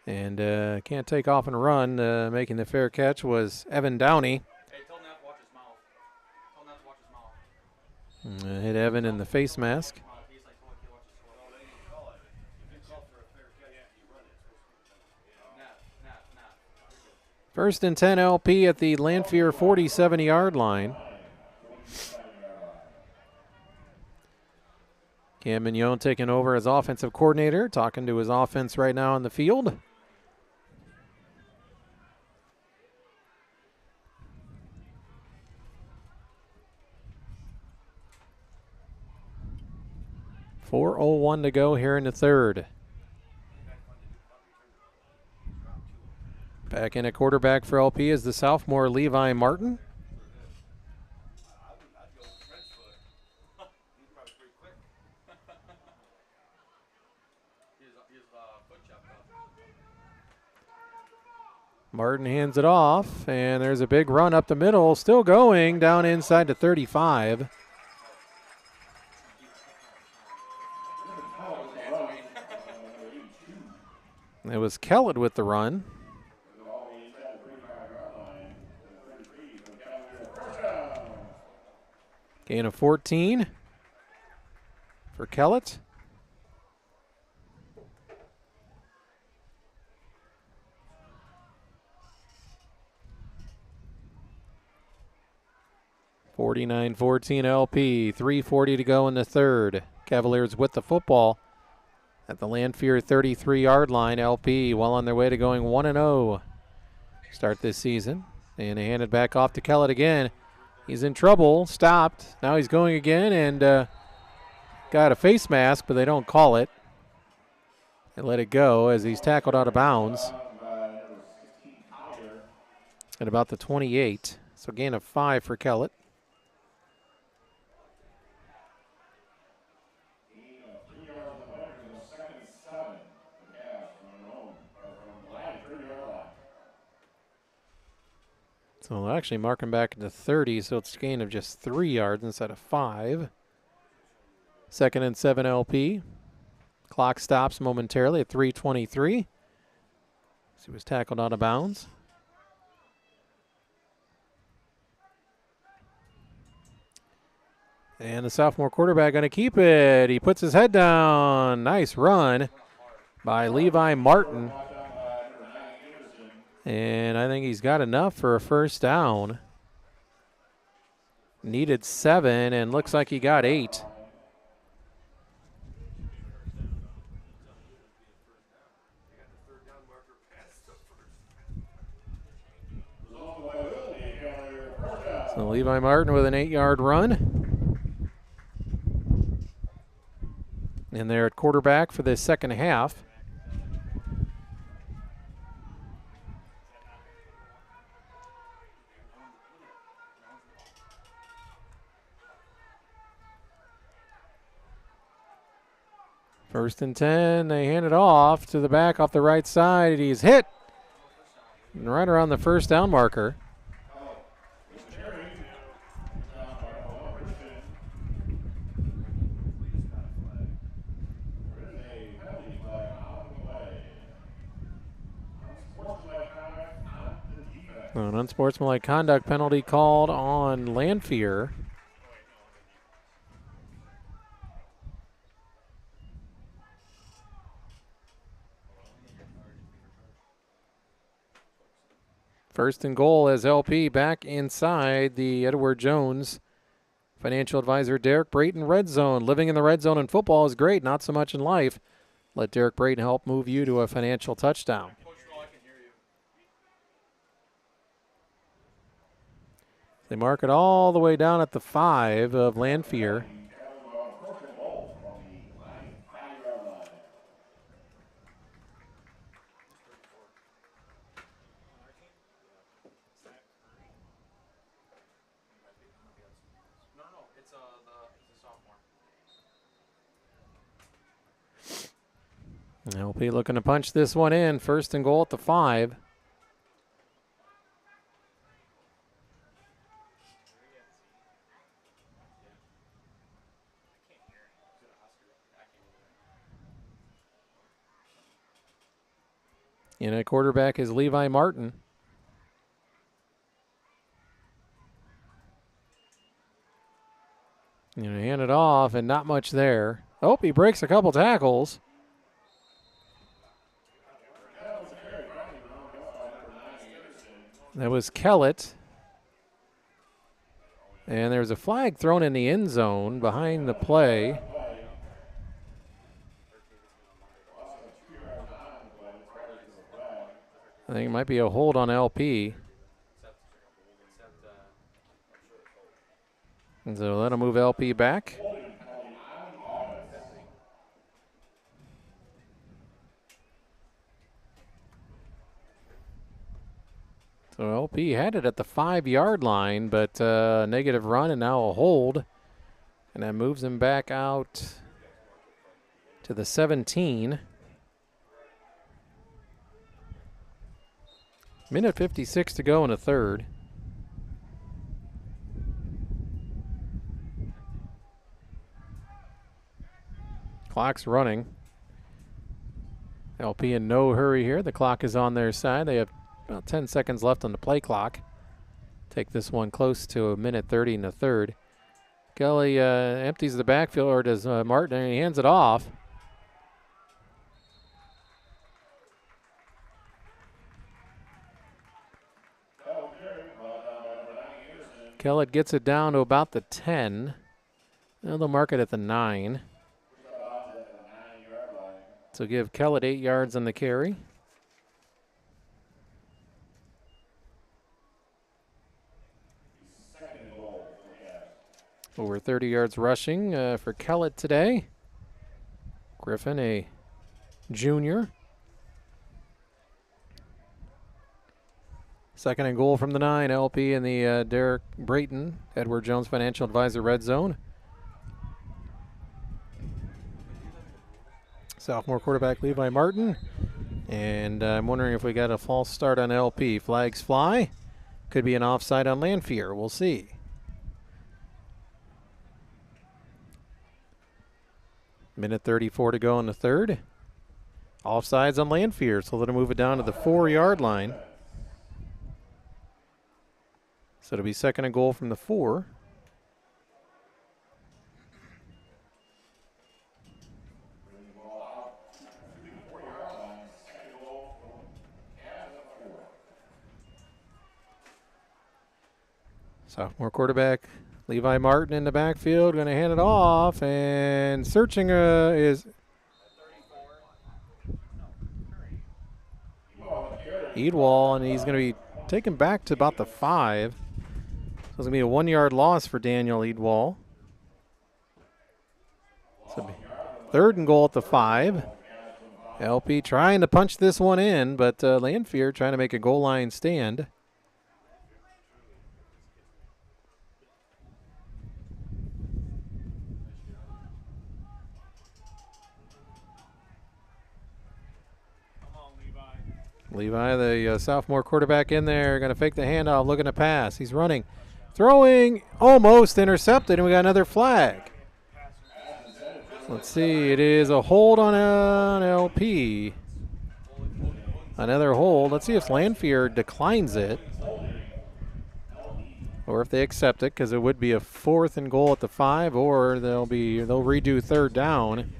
D: And can't take off and run. Making the fair catch was Evan Downey. Hit Evan in the face mask. First and 10 LP at the Lanphier 47-yard line. Cam Mignon taking over as offensive coordinator, talking to his offense right now on the field. .401 to go here in the third. Back in at quarterback for LP is the sophomore Levi Martin. Martin hands it off, and there's a big run up the middle, still going down inside to 35. It was Kellett with the run. Gain of 14 for Kellett. (49-14) LP, 3:40 to go in the third. Cavaliers with the football at the Lanphier 33-yard line. LP well on their way to going 1-0 start this season. And they hand it back off to Kellett again. He's in trouble, stopped. Now he's going again and got a face mask, but they don't call it. They let it go as he's tackled out of bounds at about the 28. So gain of 5 for Kellett. So they'll actually mark him back to 30, so it's a gain of just 3 yards instead of 5. Second and 7 LP. Clock stops momentarily at 3:23. He was tackled out of bounds. And the sophomore quarterback going to keep it. He puts his head down. Nice run by Levi Martin. And I think he's got enough for a first down. Needed 7 and looks like he got 8. So Levi Martin with an 8-yard run. And they're at quarterback for the second half. First and 10, they hand it off to the back off the right side. He's hit right around the first down marker. An unsportsmanlike conduct penalty called on Lanphier. First and goal as LP back inside the Edward Jones financial advisor Derek Brayton red zone. Living in the red zone in football is great, not so much in life. Let Derek Brayton help move you to a financial touchdown. They mark it all the way down at the 5 of Lanphier. LP looking to punch this one in. First and goal at the 5. And at quarterback is Levi Martin. Hand it off, and not much there. Oh, he breaks a couple tackles. That was Kellett. And there's a flag thrown in the end zone behind the play. I think it might be a hold on LP. And so that'll move LP back. So LP had it at the 5-yard line, but negative run and now a hold. And that moves him back out to the 17. Minute 56 to go in the third. Clock's running. LP in no hurry here. The clock is on their side. They have about 10 seconds left on the play clock. Take this one close to a minute 30 in the third. Kelly empties the backfield, or does Martin, and he hands it off. Kellett gets it down to about the 10. Now they'll mark it at the 9. So give Kellett 8 yards on the carry. Over 30 yards rushing for Kellett today. Griffin, a junior. Second and goal from the 9. LP in the Derek Brayton, Edward Jones Financial Advisor red zone. Sophomore quarterback Levi Martin. And I'm wondering if we got a false start on LP. Flags fly. Could be an offside on Lanphier. We'll see. Minute 34 to go in the third. Offsides on Lanphier, so they'll move it down to the 4-yard line. So it'll be second and goal from the 4. Sophomore quarterback Levi Martin in the backfield, going to hand it off, and searching is Edwall, and he's going to be taken back to about the 5. So it's going to be a 1-yard loss for Daniel Edwall. So third and goal at the 5. LP trying to punch this one in, but Lanphier trying to make a goal line stand. Levi, the sophomore quarterback in there, going to fake the handoff, looking to pass. He's running, throwing, almost intercepted, and we got another flag. Let's see, it is a hold on an LP. Another hold. Let's see if Lanphier declines it, or if they accept it, because it would be a 4th and goal at the 5, or they'll redo third down,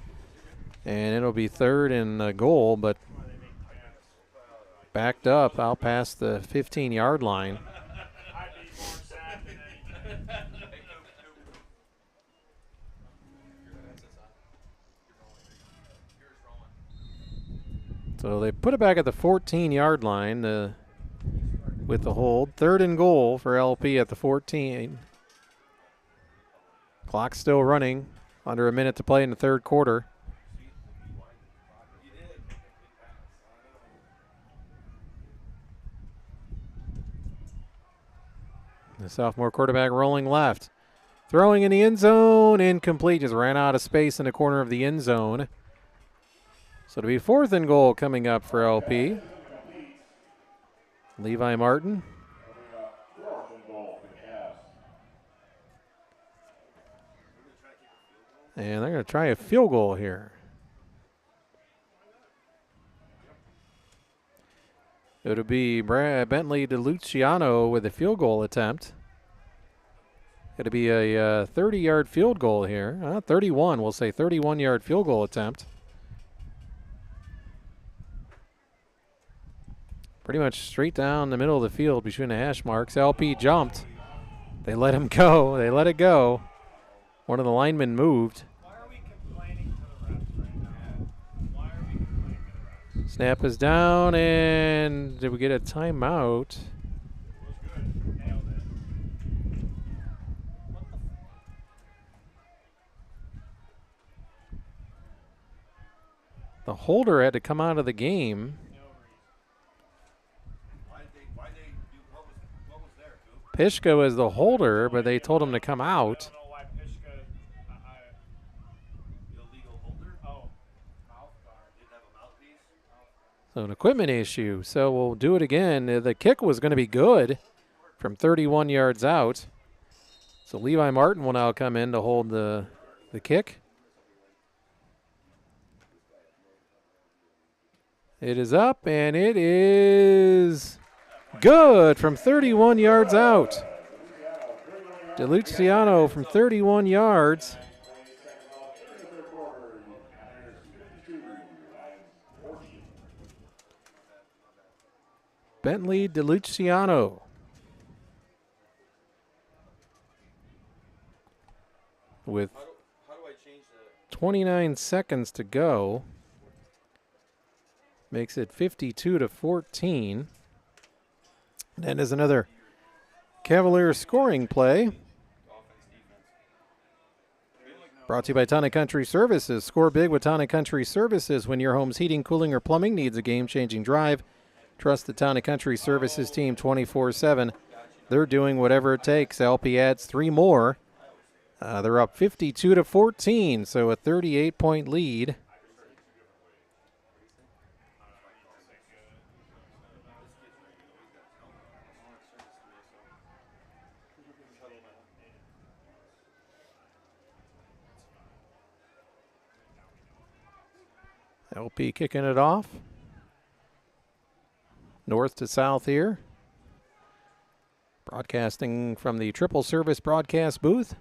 D: and it'll be 3rd and goal, but backed up out past the 15-yard line. So they put it back at the 14-yard line with the hold. 3rd and goal for LP at the 14. Clock still running. Under a minute to play in the third quarter. The sophomore quarterback rolling left. Throwing in the end zone, incomplete. Just ran out of space in the corner of the end zone. So it'll be 4th and goal coming up for LP. Levi Martin. And they're going to try a field goal here. It'll be Bentley DeLuciano with a field goal attempt. Going to be a 30-yard field goal here. 31, we'll say 31-yard field goal attempt. Pretty much straight down the middle of the field between the hash marks. LP jumped. They let him go. They let it go. One of the linemen moved. Snap is down, and did we get a timeout? The holder had to come out of the game. Pishka was the holder, but they told him to come out. So an equipment issue. So we'll do it again. The kick was going to be good from 31 yards out. So Levi Martin will now come in to hold the kick. It is up, and it is good from 31 yards out. DeLuciano from 31 yards. Bentley DeLuciano. With 29 seconds to go. Makes it 52-14. And is another Cavaliers scoring play. Brought to you by Tonic Country Services. Score big with Tonic Country Services. When your home's heating, cooling, or plumbing needs a game-changing drive, trust the Tonic Country Services team 24/7. They're doing whatever it takes. LP adds 3 more. They're up 52-14, so a 38-point lead. LP kicking it off. North to south here. Broadcasting from the Triple Service broadcast booth.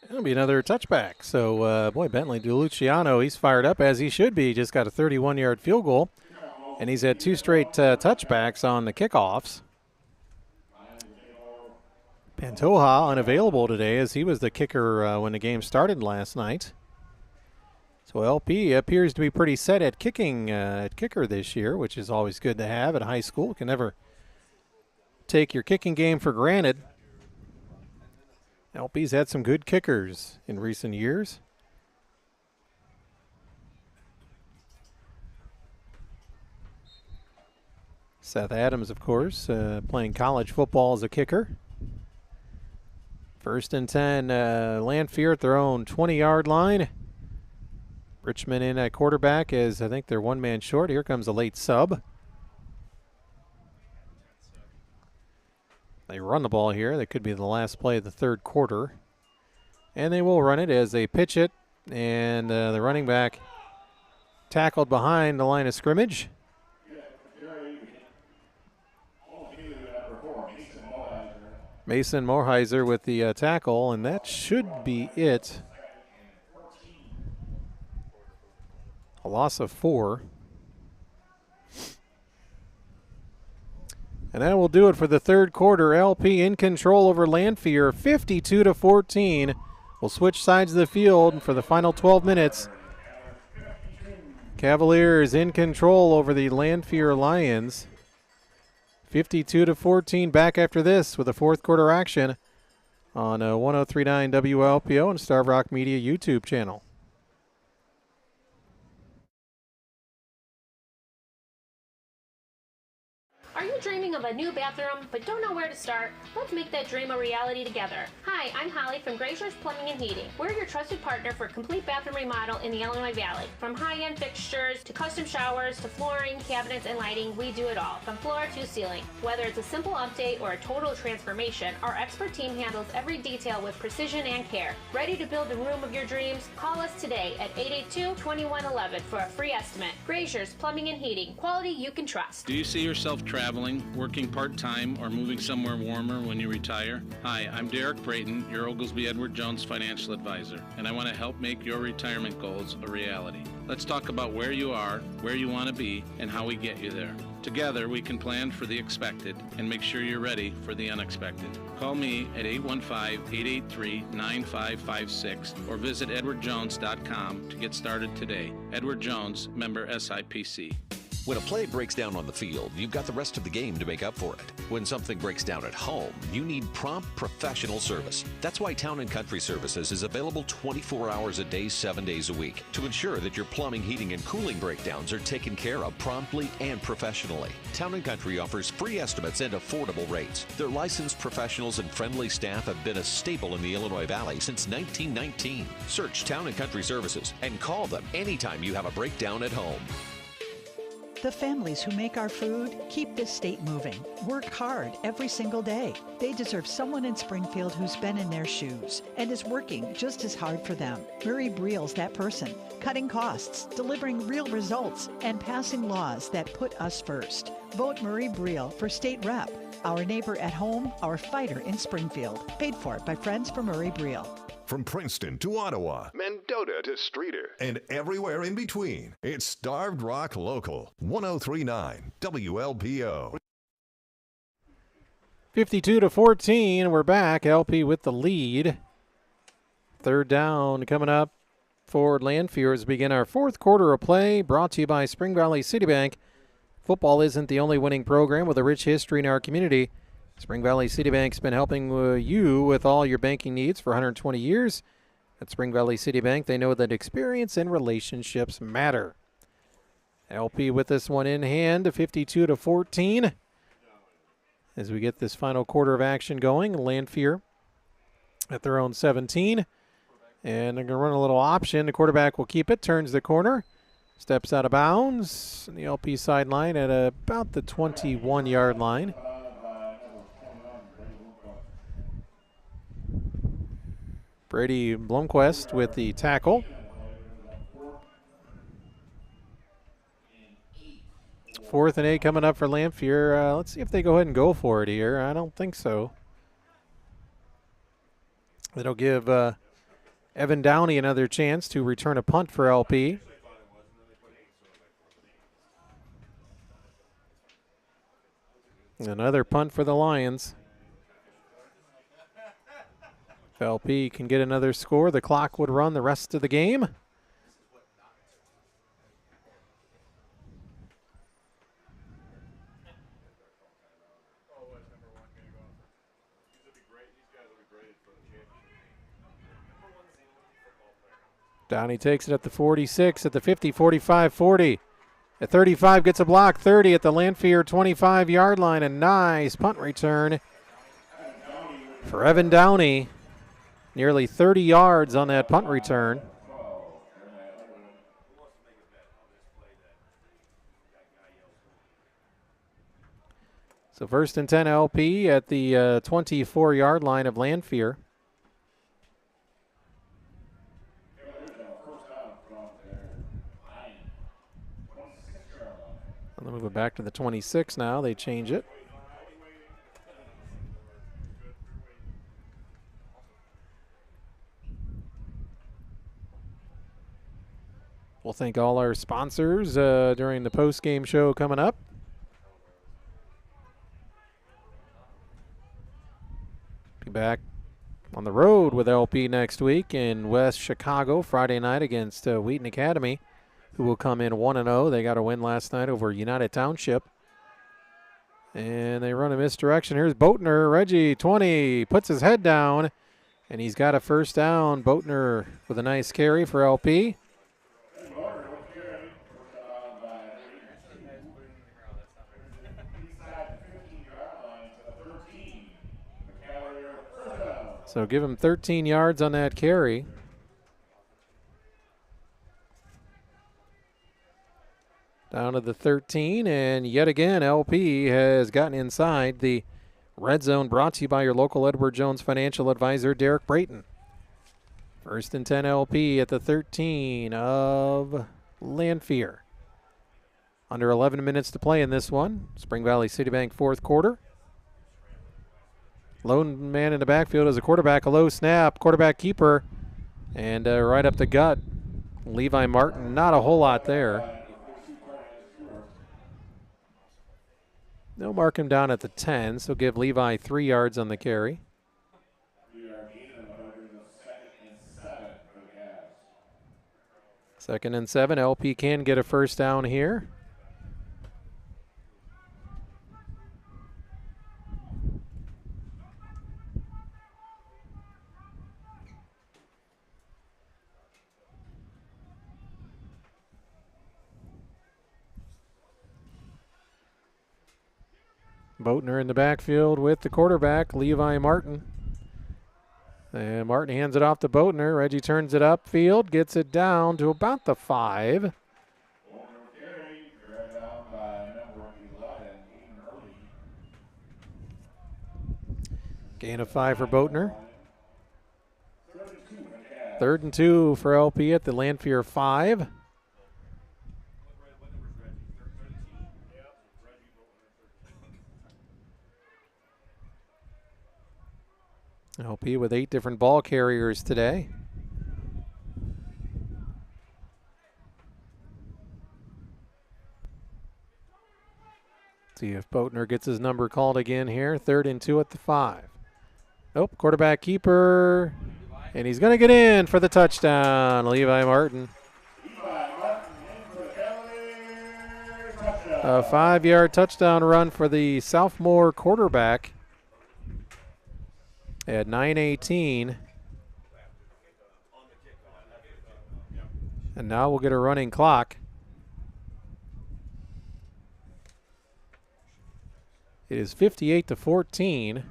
D: It'll be another touchback. So, boy, Bentley DeLuciano, he's fired up as he should be. Just got a 31-yard field goal, and he's had 2 straight touchbacks on the kickoffs. Pantoja unavailable today as he was the kicker when the game started last night. So LP appears to be pretty set at kicking at kicker this year, which is always good to have at high school. Can never take your kicking game for granted. LP's had some good kickers in recent years. Seth Adams, of course, playing college football as a kicker. 1st and 10, Lanphier at their own 20-yard line. Richmond in at quarterback as I think they're 1 man short. Here comes a late sub. They run the ball here. That could be the last play of the 3rd quarter. And they will run it as they pitch it. And the running back tackled behind the line of scrimmage. Mason Morheiser with the tackle, and that should be it. A loss of 4. And that will do it for the 3rd quarter. LP in control over Lanphier, 52-14. We'll switch sides of the field for the final 12 minutes. Cavaliers in control over the Lanphier Lions. 52-14, back after this with the 4th quarter action on 103.9 WLPO and Starved Rock Media YouTube channel.
T: Are you dreaming of a new bathroom but don't know where to start? Let's make that dream a reality together. Hi, I'm Holly from Grazier's Plumbing and Heating. We're your trusted partner for complete bathroom remodel in the Illinois Valley. From high-end fixtures to custom showers to flooring, cabinets, and lighting, we do it all, from floor to ceiling. Whether it's a simple update or a total transformation, our expert team handles every detail with precision and care. Ready to build the room of your dreams? Call us today at 882-2111 for a free estimate. Grazier's Plumbing and Heating. Quality you can trust.
K: Do you see yourself traveling, working part-time, or moving somewhere warmer when you retire? Hi, I'm Derek Brayton, your Oglesby Edward Jones financial advisor, and I want to help make your retirement goals a reality. Let's talk about where you are, where you want to be, and how we get you there. Together, we can plan for the expected and make sure you're ready for the unexpected. Call me at 815-883-9556 or visit edwardjones.com to get started today. Edward Jones, member SIPC.
B: When a play breaks down on the field, you've got the rest of the game to make up for it. When something breaks down at home, you need prompt professional service. That's why Town & Country Services is available 24 hours a day, 7 days a week to ensure that your plumbing, heating, and cooling breakdowns are taken care of promptly and professionally. Town & Country offers free estimates and affordable rates. Their licensed professionals and friendly staff have been a staple in the Illinois Valley since 1919. Search Town & Country Services and call them anytime you have a breakdown at home.
C: The families who make our food keep this state moving. Work hard every single day. They deserve someone in Springfield who's been in their shoes and is working just as hard for them. Murray Briel's that person, cutting costs, delivering real results, and passing laws that put us first. Vote Murray Briel for state rep. Our neighbor at home, our fighter in Springfield. Paid for by Friends for Murray Briel.
E: From Princeton to Ottawa, Mendota to Streeter, and everywhere in between, it's Starved Rock Local, 103.9 WLPO.
D: 52-14, we're back. LP with the lead. Third down coming up for Lanphier as we begin our fourth quarter of play, brought to you by Spring Valley City Bank. Football isn't the only winning program with a rich history in our community. Spring Valley City Bank's been helping you with all your banking needs for 120 years. At Spring Valley City Bank, they know that experience and relationships matter. LP with this one in hand, 52-14. As we get this final quarter of action going, Lanphier at their own 17. And they're going to run a little option. The quarterback will keep it, turns the corner, steps out of bounds. On the LP sideline at about the 21-yard line. Brady Blomquist with the tackle. Fourth and 8 coming up for Lanphier. Let's see if they go ahead and go for it here. I don't think so. That'll give Evan Downey another chance to return a punt for LP. Another punt for the Lions. If LP can get another score, the clock would run the rest of the game. Downey takes it at the 46, at the 50, 45, 40. At 35, gets a block, 30 at the Lanphier 25-yard line. A nice punt return for Evan Downey. Nearly 30 yards on that punt return. So first and 10 LP at the 24-yard line of Lanphier. They'll move it back to the 26 now. They change it. We'll thank all our sponsors during the post-game show coming up. Be back on the road with LP next week in West Chicago, Friday night against Wheaton Academy, who will come in 1-0. They got a win last night over United Township. And they run a misdirection. Here's Boatner, Reggie, 20, puts his head down, and he's got a first down. Boatner with a nice carry for LP. So give him 13 yards on that carry. Down to the 13, and yet again, LP has gotten inside the red zone, brought to you by your local Edward Jones financial advisor, Derek Brayton. 1st and 10 LP at the 13 of Lanphier. Under 11 minutes to play in this one. Spring Valley City Bank fourth quarter. Lone man in the backfield is a quarterback, a low snap, quarterback keeper, and right up the gut. Levi Martin, not a whole lot there. They'll mark him down at the 10, so give Levi 3 yards on the carry. Second and 7, LP can get a first down here. Boatner in the backfield with the quarterback, Levi Martin. And Martin hands it off to Boatner. Reggie turns it upfield, gets it down to about the 5. Gain of 5 for Boatner. 3rd and 2 for LP at the Lanphier 5. LP with 8 different ball carriers today. See if Boatner gets his number called again here. 3rd and 2 at the 5. Nope, quarterback keeper. And he's going to get in for the touchdown. Levi Martin. A 5-yard touchdown run for the sophomore quarterback. At 9:18. And now we'll get a running clock. It is 58-14.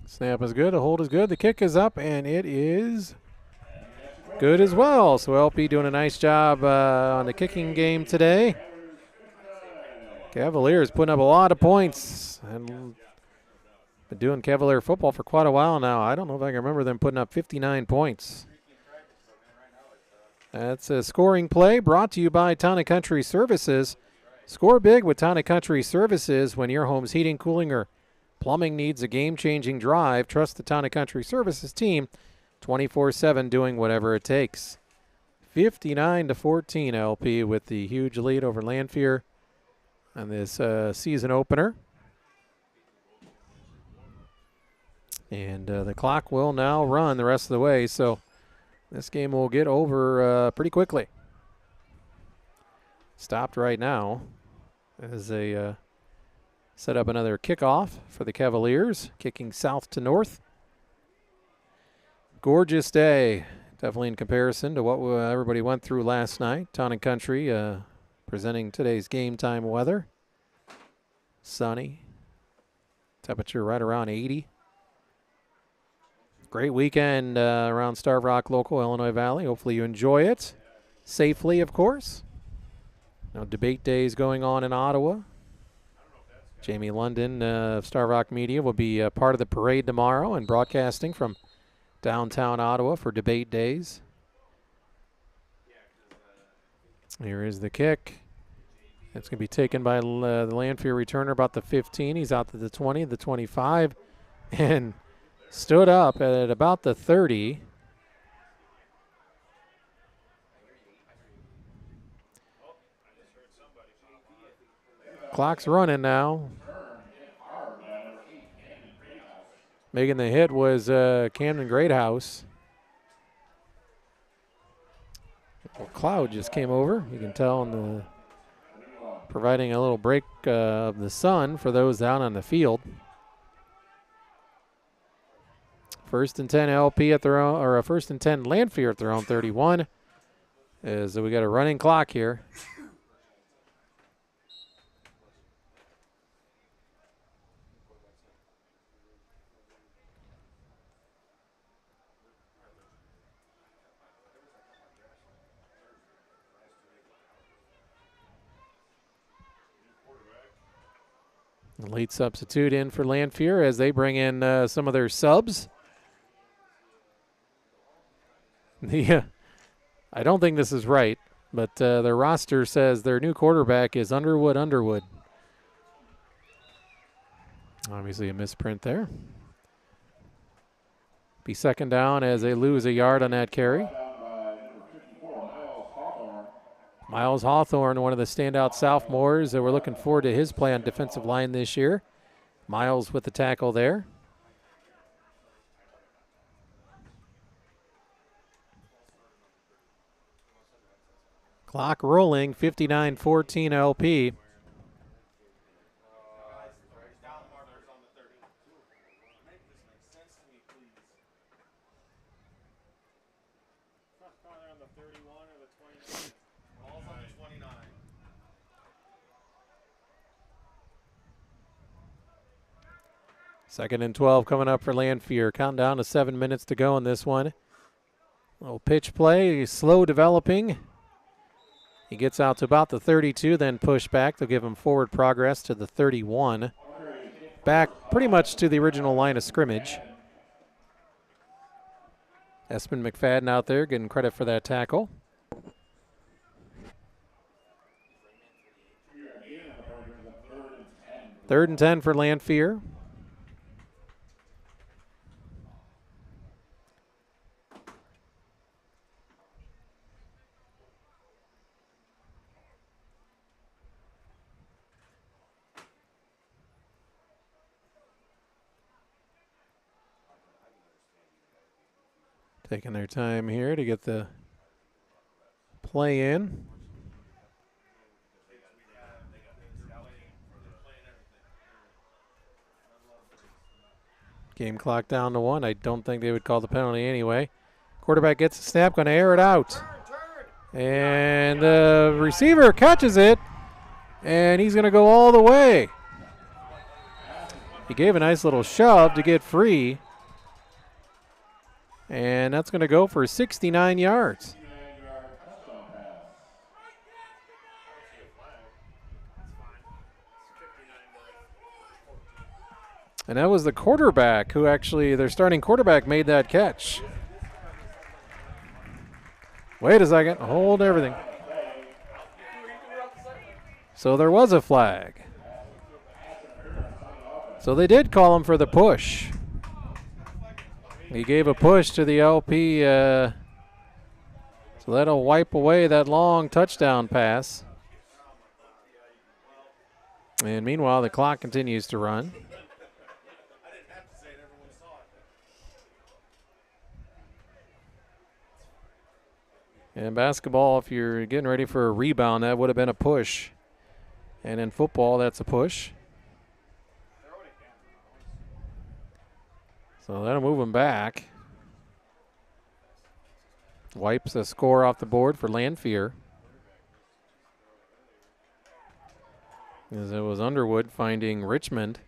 D: Snap is good, the hold is good, the kick is up, and it is good as well. So LP doing a nice job on the kicking game today. Cavaliers putting up a lot of points and been doing Cavalier football for quite a while now. I don't know if I can remember them putting up 59 points. That's a scoring play brought to you by Town & Country Services. Score big with Town & Country Services when your home's heating, cooling, or plumbing needs a game-changing drive. Trust the Town & Country Services team 24/7 doing whatever it takes. 59-14 LP with the huge lead over Lanphier on this season opener. And the clock will now run the rest of the way, so this game will get over pretty quickly. Stopped right now as they set up another kickoff for the Cavaliers, kicking south to north. Gorgeous day, definitely in comparison to what everybody went through last night. Town & Country presenting today's game time weather. Sunny. Temperature right around 80. Great weekend around Starved Rock Local, Illinois Valley. Hopefully you enjoy it. Safely, of course. Now debate days going on in Ottawa. Jamie London of Starved Rock Media will be part of the parade tomorrow and broadcasting from downtown Ottawa for debate days. Here is the kick. It's going to be taken by the Lanphier returner about the 15. He's out to the 20, the 25, and stood up at about the 30. Clock's running now. Making the hit was Camden Greathouse. A cloud just came over. You can tell in the providing a little break of the sun for those down on the field. 1st and 10 LP at their own, or 1st and 10 Lanphier at their own 31. As we got a running clock here. A late substitute in for Lanphier as they bring in some of their subs. Yeah, I don't think this is right, but their roster says their new quarterback is Underwood. Obviously a misprint there. Be second down as they lose a yard on that carry. Miles Hawthorne, one of the standout sophomores that we're looking forward to his play on defensive line this year. Miles with the tackle there. Clock rolling, 59-14 LP. Second and 12 coming up for Lanphier. Counting down to 7 minutes to go in this one. Little pitch play, slow developing. He gets out to about the 32, then push back. They'll give him forward progress to the 31. Back pretty much to the original line of scrimmage. Espen McFadden out there getting credit for that tackle. Third and 10 for Lanphier. Taking their time here to get the play in. Game clock down to 1. I don't think they would call the penalty anyway. Quarterback gets the snap, going to air it out. And the receiver catches it, and he's going to go all the way. He gave a nice little shove to get free. And that's going to go for 69 yards. And that was the quarterback who actually, their starting quarterback, made that catch. Wait a second. Hold everything. So there was a flag. So they did call him for the push. He gave a push to the LP, so that'll wipe away that long touchdown pass. And meanwhile, the clock continues to run. And basketball, if you're getting ready for a rebound, that would have been a push. And in football, that's a push. So that'll move him back. Wipes the score off the board for Lanphier. As it was Underwood finding Richmond.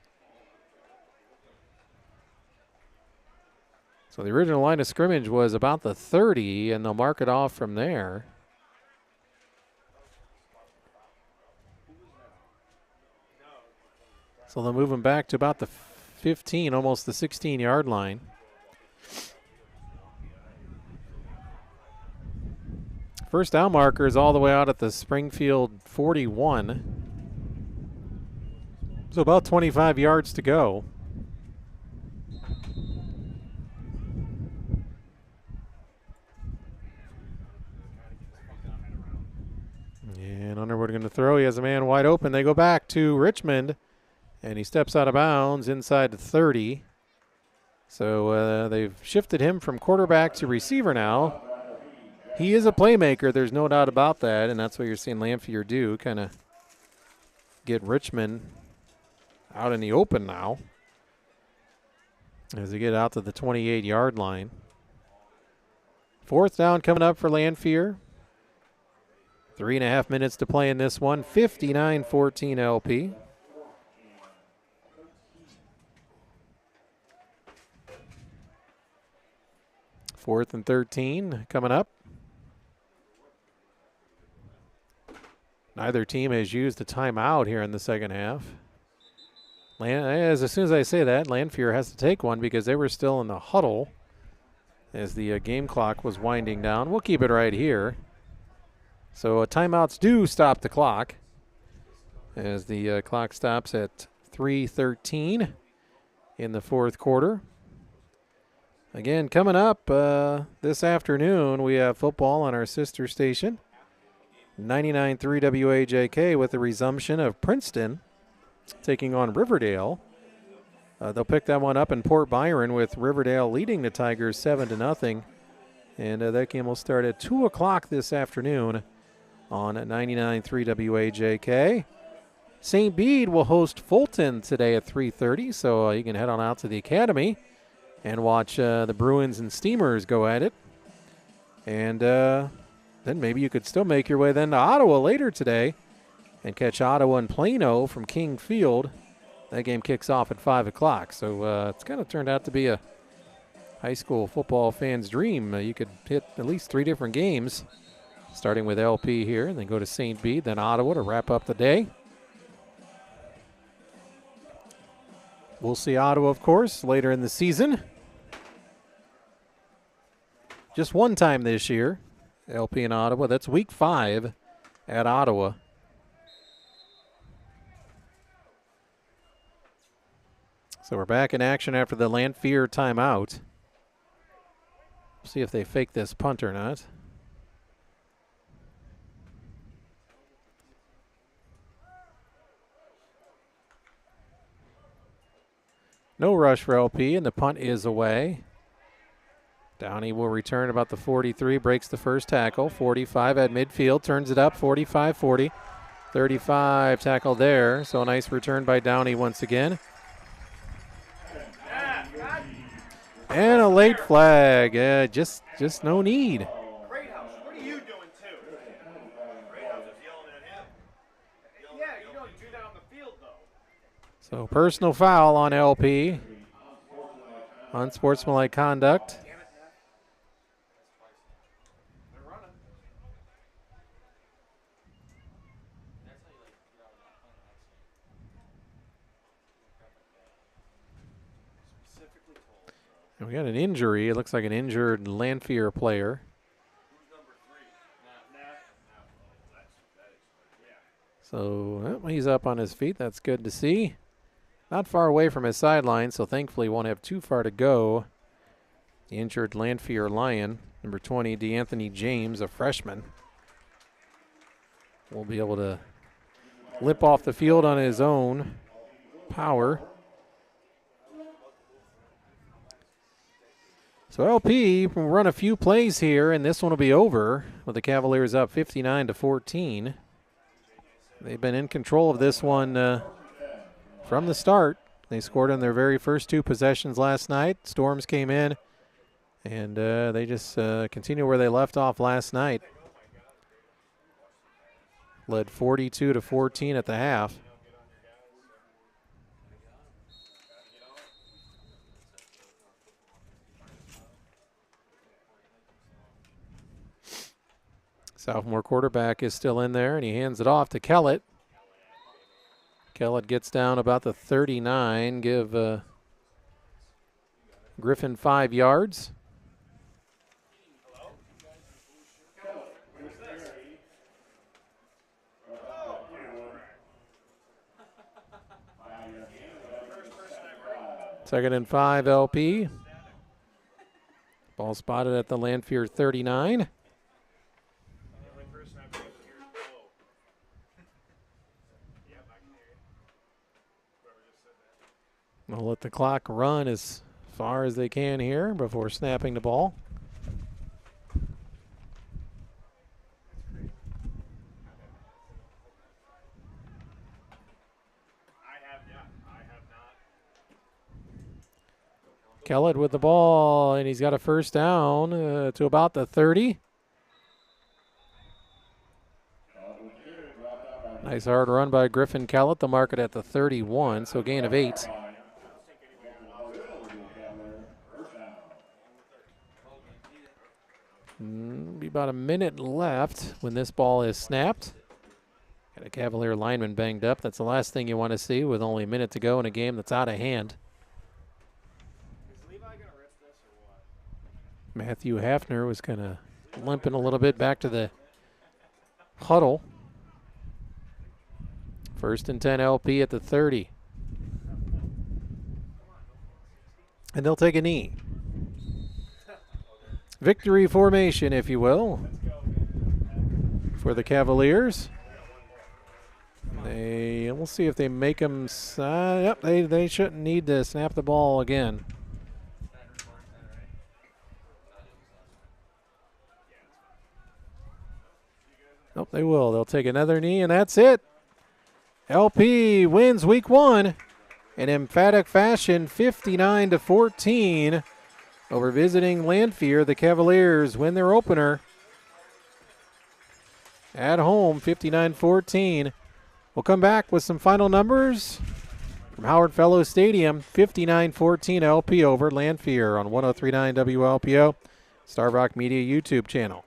D: So the original line of scrimmage was about the 30, and they'll mark it off from there. So they'll move him back to about the 15, almost the 16-yard line. First down marker is all the way out at the Springfield 41. So about 25 yards to go. And Underwood going to throw. He has a man wide open. They go back to Richmond. And he steps out of bounds inside the 30. So they've shifted him from quarterback to receiver now. He is a playmaker, there's no doubt about that, and that's what you're seeing Lanphier do, kind of get Richmond out in the open now as they get out to the 28-yard line. Fourth down coming up for Lanphier. 3.5 minutes to play in this one, 59-14 LP. Fourth and 13 coming up. Neither team has used a timeout here in the second half. As soon as I say that, Lanphier has to take one because they were still in the huddle as the game clock was winding down. We'll keep it right here. So timeouts do stop the clock as the clock stops at 3:13 in the fourth quarter. Again, coming up this afternoon, we have football on our sister station, 99.3 WAJK, with the resumption of Princeton taking on Riverdale. They'll pick that one up in Port Byron with Riverdale leading the Tigers 7-0. And that game will start at 2 o'clock this afternoon on 99.3 WAJK. St. Bede will host Fulton today at 3:30, so you can head on out to the academy and watch the Bruins and Steamers go at it. And then maybe you could still make your way then to Ottawa later today and catch Ottawa and Plano from King Field. That game kicks off at 5 o'clock. So it's kind of turned out to be a high school football fan's dream. You could hit at least 3 different games, starting with LP here, and then go to St. Bede, then Ottawa to wrap up the day. We'll see Ottawa, of course, later in the season. Just one time this year, LP in Ottawa. That's week 5 at Ottawa. So we're back in action after the Lanphier timeout. See if they fake this punt or not. No rush for LP, and the punt is away. Downey will return about the 43, breaks the first tackle. 45 at midfield, turns it up, 45-40. 35 tackle there, so a nice return by Downey once again. And a late flag, just no need. So personal foul on LP. Unsportsmanlike conduct. And we got an injury. It looks like an injured Lanphier player. So well, he's up on his feet. That's good to see. Not far away from his sideline, so thankfully won't have too far to go. The injured Lanphier Lion, number 20, DeAnthony James, a freshman, will be able to lip off the field on his own power. So LP will run a few plays here, and this one will be over with the Cavaliers up 59-14. They've been in control of this one from the start. They scored on their very first 2 possessions last night. Storms came in, and they just continue where they left off last night. Led 42-14 at the half. Sophomore quarterback is still in there, and he hands it off to Kellett. Kellett gets down about the 39, give Griffin 5 yards. Second and 5, LP. Ball spotted at the Lanphier 39. We'll let the clock run as far as they can here before snapping the ball. Kellett with the ball, and he's got a first down to about the 30. Nice hard run by Griffin Kellett. They'll mark it at the 31, so gain of 8. Be about a minute left when this ball is snapped. Got a Cavalier lineman banged up. That's the last thing you want to see with only a minute to go in a game that's out of hand. Matthew Hafner was kind of limping a little bit back to the huddle. 1st and 10 LP at the 30. And they'll take a knee. Victory formation, if you will, for the Cavaliers. We'll see if they make them. Yep, they shouldn't need to snap the ball again. Nope, they will. They'll take another knee, and that's it. LP wins week 1 in emphatic fashion, 59-14 over visiting Lanphier. The Cavaliers win their opener at home, 59-14. We'll come back with some final numbers from Howard Fellows Stadium. 59-14 LP over Lanphier on 103.9 WLPO, Star Rock Media YouTube channel.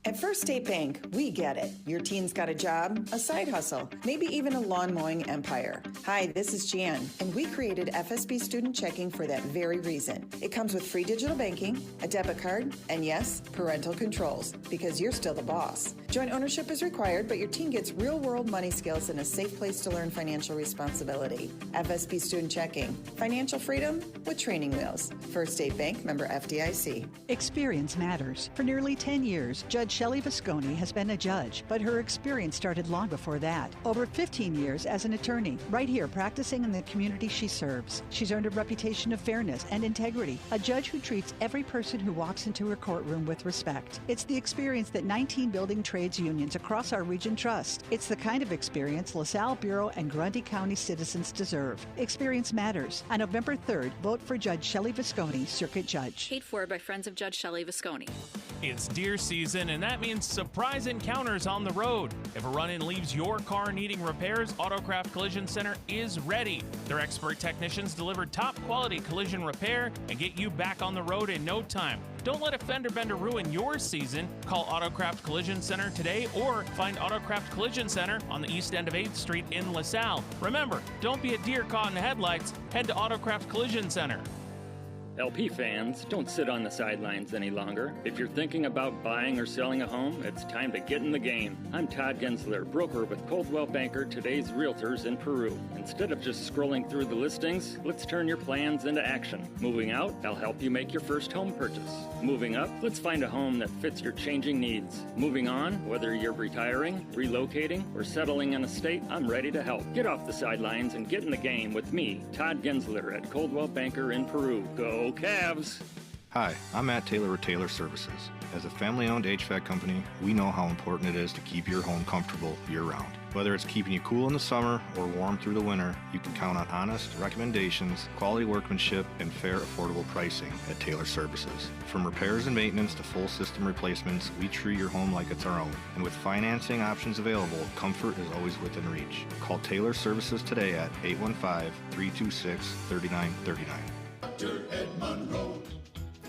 L: At First State Bank, we get it. Your teen's got a job, a side hustle, maybe even a lawn mowing empire. Hi, this is Jan, and we created FSB Student Checking for that very reason. It comes with free digital banking, a debit card, and yes, parental controls, because you're still the boss. Joint ownership is required, but your teen gets real-world money skills and a safe place to learn financial responsibility. FSB Student Checking, financial freedom with training wheels. First State Bank, member FDIC.
C: Experience matters. For nearly 10 years, Judge Shelley Visconti has been a judge, but her experience started long before that. Over 15 years as an attorney, right here practicing in the community she serves. She's earned a reputation of fairness and integrity, a judge who treats every person who walks into her courtroom with respect. It's the experience that 19 building trades unions across our region trust. It's the kind of experience LaSalle Bureau and Grundy County citizens deserve. Experience matters. On November 3rd, vote for Judge Shelley Visconti, Circuit Judge.
G: Paid for by Friends of Judge Shelley Visconti.
M: It's deer season, and that means surprise encounters on the road. If a run-in leaves your car needing repairs, Autocraft Collision Center is ready. Their expert technicians deliver top-quality collision repair and get you back on the road in no time. Don't let a fender bender ruin your season. Call Autocraft Collision Center today or find Autocraft Collision Center on the east end of 8th Street in LaSalle. Remember, don't be a deer caught in the headlights. Head to Autocraft Collision Center.
Q: LP fans, don't sit on the sidelines any longer. If you're thinking about buying or selling a home, it's time to get in the game. I'm Todd Gensler, broker with Coldwell Banker, today's realtors in Peru. Instead of just scrolling through the listings, let's turn your plans into action. Moving out, I'll help you make your first home purchase. Moving up, let's find a home that fits your changing needs. Moving on, whether you're retiring, relocating, or settling in a state, I'm ready to help. Get off the sidelines and get in the game with me, Todd Gensler at Coldwell Banker in Peru. Go Cavs!
N: Hi, I'm Matt Taylor with Taylor Services. As a family-owned HVAC company, we know how important it is to keep your home comfortable year-round. Whether it's keeping you cool in the summer or warm through the winter, you can count on honest recommendations, quality workmanship, and fair, affordable pricing at Taylor Services. From repairs and maintenance to full system replacements, we treat your home like it's our own. And with financing options available, comfort is always within reach. Call Taylor Services today at 815-326-3939.
O: Ed Monroe.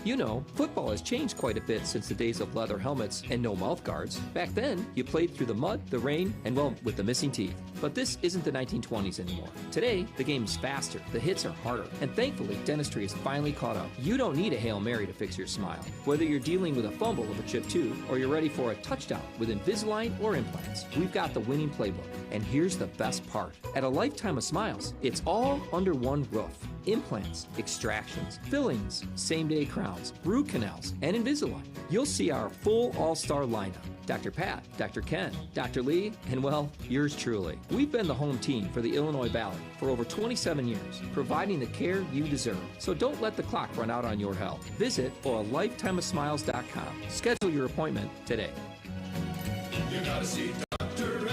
P: You know, football has changed quite a bit since the days of leather helmets and no mouth guards. Back then, you played through the mud, the rain, and well, with the missing teeth. But this isn't the 1920s anymore. Today, the game's faster, the hits are harder, and thankfully, dentistry has finally caught up. You don't need a Hail Mary to fix your smile. Whether you're dealing with a fumble of a chipped tooth, or you're ready for a touchdown with Invisalign or implants, we've got the winning playbook. And here's the best part. At a lifetime of smiles, it's all under one roof. Implants, extractions, fillings, same-day crowns, root canals, and Invisalign. You'll see our full all-star lineup. Dr. Pat, Dr. Ken, Dr. Lee, and well, yours truly. We've been the home team for the Illinois Valley for over 27 years, providing the care you deserve. So don't let the clock run out on your health. Visit foralifetimeofsmiles.com. Schedule your appointment today.
O: You gotta see Dr.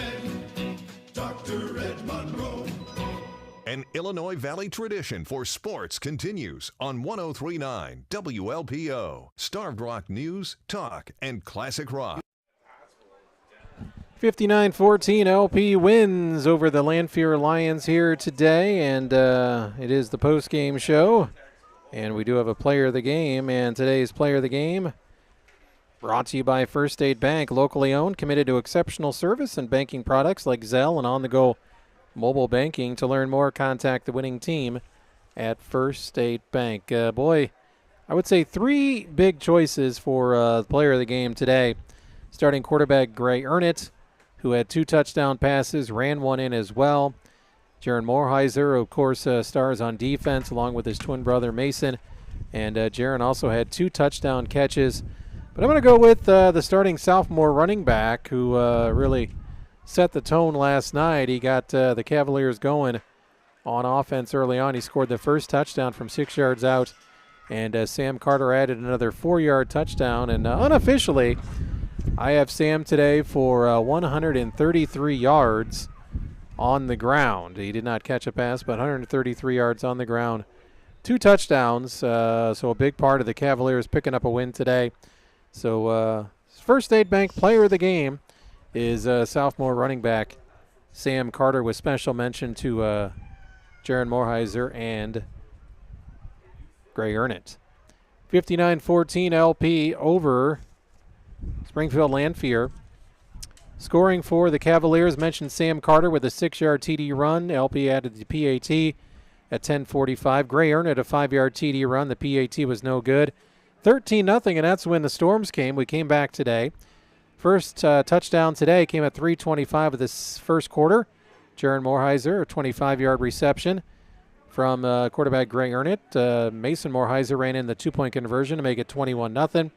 O: Ed Monroe.
E: An Illinois Valley tradition for sports continues on 103.9 WLPO. Starved Rock News, Talk, and Classic Rock.
D: 59-14, LP wins over the Lanphier Lions here today, and it is the post-game show. And we do have a player of the game, and today's player of the game Brought to you by First State Bank, locally owned, committed to exceptional service and banking products like Zelle and on-the-go mobile banking. To learn more, contact the winning team at First State Bank. Boy, I would say three big choices for the player of the game today. Starting quarterback Gray Ernett, who had 2 touchdown passes, ran one in as well. Jaron Morheiser, of course, stars on defense along with his twin brother Mason. And Jaron also had 2 touchdown catches. But I'm going to go with the starting sophomore running back who really set the tone last night. He got the Cavaliers going on offense early on. He scored the first touchdown from 6 yards out. And Sam Carter added another 4-yard touchdown. And unofficially, I have Sam today for 133 yards on the ground. He did not catch a pass, but 133 yards on the ground. 2 touchdowns, so a big part of the Cavaliers picking up a win today. So First State Bank player of the game is sophomore running back Sam Carter, with special mention to Jaron Morheiser and Gray Ernett. 59-14 LP over Springfield Lanphier. Scoring for the Cavaliers, mentioned Sam Carter with a 6-yard TD run. LP added the PAT at 10:45. Gray Ernett a 5-yard TD run. The PAT was no good. 13-0, and that's when the Storms came. We came back today. First touchdown today came at 3:25 of this first quarter. Jaron Morheiser, a 25-yard reception from quarterback Gray Ernett. Mason Morheiser ran in the 2-point conversion to make it 21-0.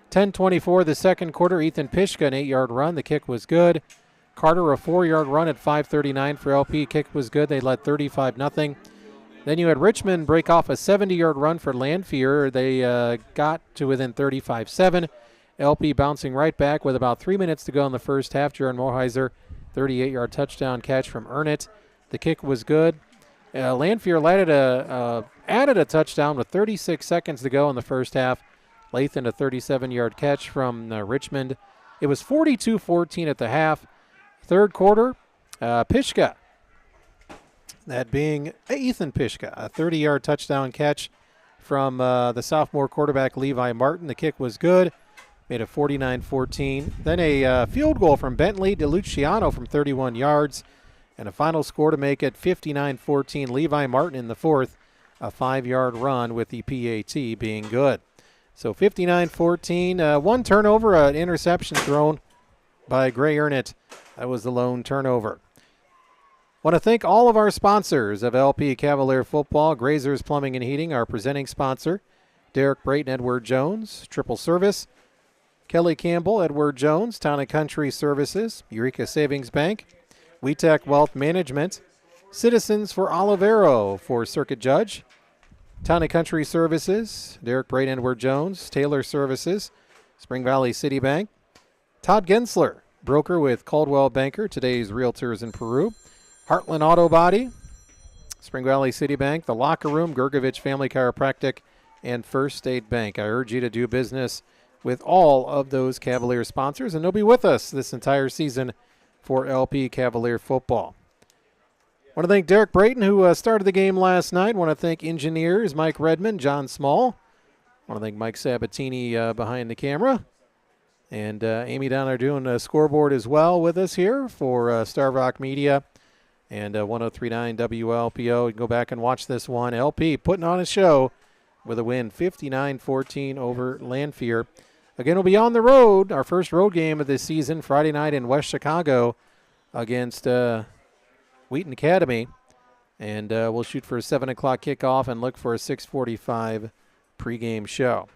D: 10:24 the second quarter. Ethan Pishka, an 8-yard run. The kick was good. Carter, a 4-yard run at 5:39 for LP. Kick was good. They led 35-0. Then you had Richmond break off a 70-yard run for Lanphier. They got to within 35-7. LP bouncing right back with about 3 minutes to go in the first half. Jaron Morheiser, 38-yard touchdown catch from Ernett. The kick was good. Lanphier added a touchdown with 36 seconds to go in the first half. Lathan, a 37-yard catch from Richmond. It was 42-14 at the half. Third quarter, Pishka, that being Ethan Pishka, a 30-yard touchdown catch from the sophomore quarterback Levi Martin. The kick was good, made it 49-14. Then a field goal from Bentley DeLuciano from 31 yards, and a final score to make it 59-14. Levi Martin in the fourth, a 5-yard run with the PAT being good. So 59-14, one turnover, an interception thrown by Gray Ernett. That was the lone turnover. Want to thank all of our sponsors of LP Cavalier Football. Grazers Plumbing and Heating, our presenting sponsor. Derek Brayton, Edward Jones, Triple Service. Kelly Campbell, Edward Jones, Town and Country Services. Eureka Savings Bank. WeTech Wealth Management. Citizens for Olivero for Circuit Judge. Town and Country Services, Derek Brayton, Edward Jones, Taylor Services, Spring Valley City Bank. Todd Gensler, broker with Caldwell Banker, today's realtors in Peru. Heartland Auto Body, Spring Valley City Bank, The Locker Room, Gergovich Family Chiropractic, and First State Bank. I urge you to do business with all of those Cavalier sponsors, and they'll be with us this entire season for LP Cavalier Football. Want to thank Derek Brayton, who started the game last night. Want to thank engineers Mike Redmond, John Small. Want to thank Mike Sabatini behind the camera. And Amy down there doing a scoreboard as well with us here for Star Rock Media and 103.9 WLPO. You can go back and watch this one. LP putting on a show with a win, 59-14 over Lanphier. Again, we'll be on the road, our first road game of this season, Friday night in West Chicago against Wheaton Academy, and we'll shoot for a 7 o'clock kickoff and look for a 6:45 pregame show.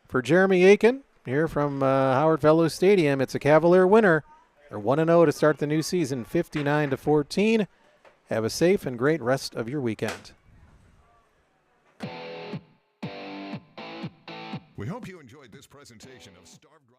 D: For Jeremy Aiken here from Howard Fellows Stadium, it's a Cavalier winner. They're 1-0 to start the new season, 59-14. Have a safe and great rest of your weekend.
E: We hope you enjoyed this presentation of Starved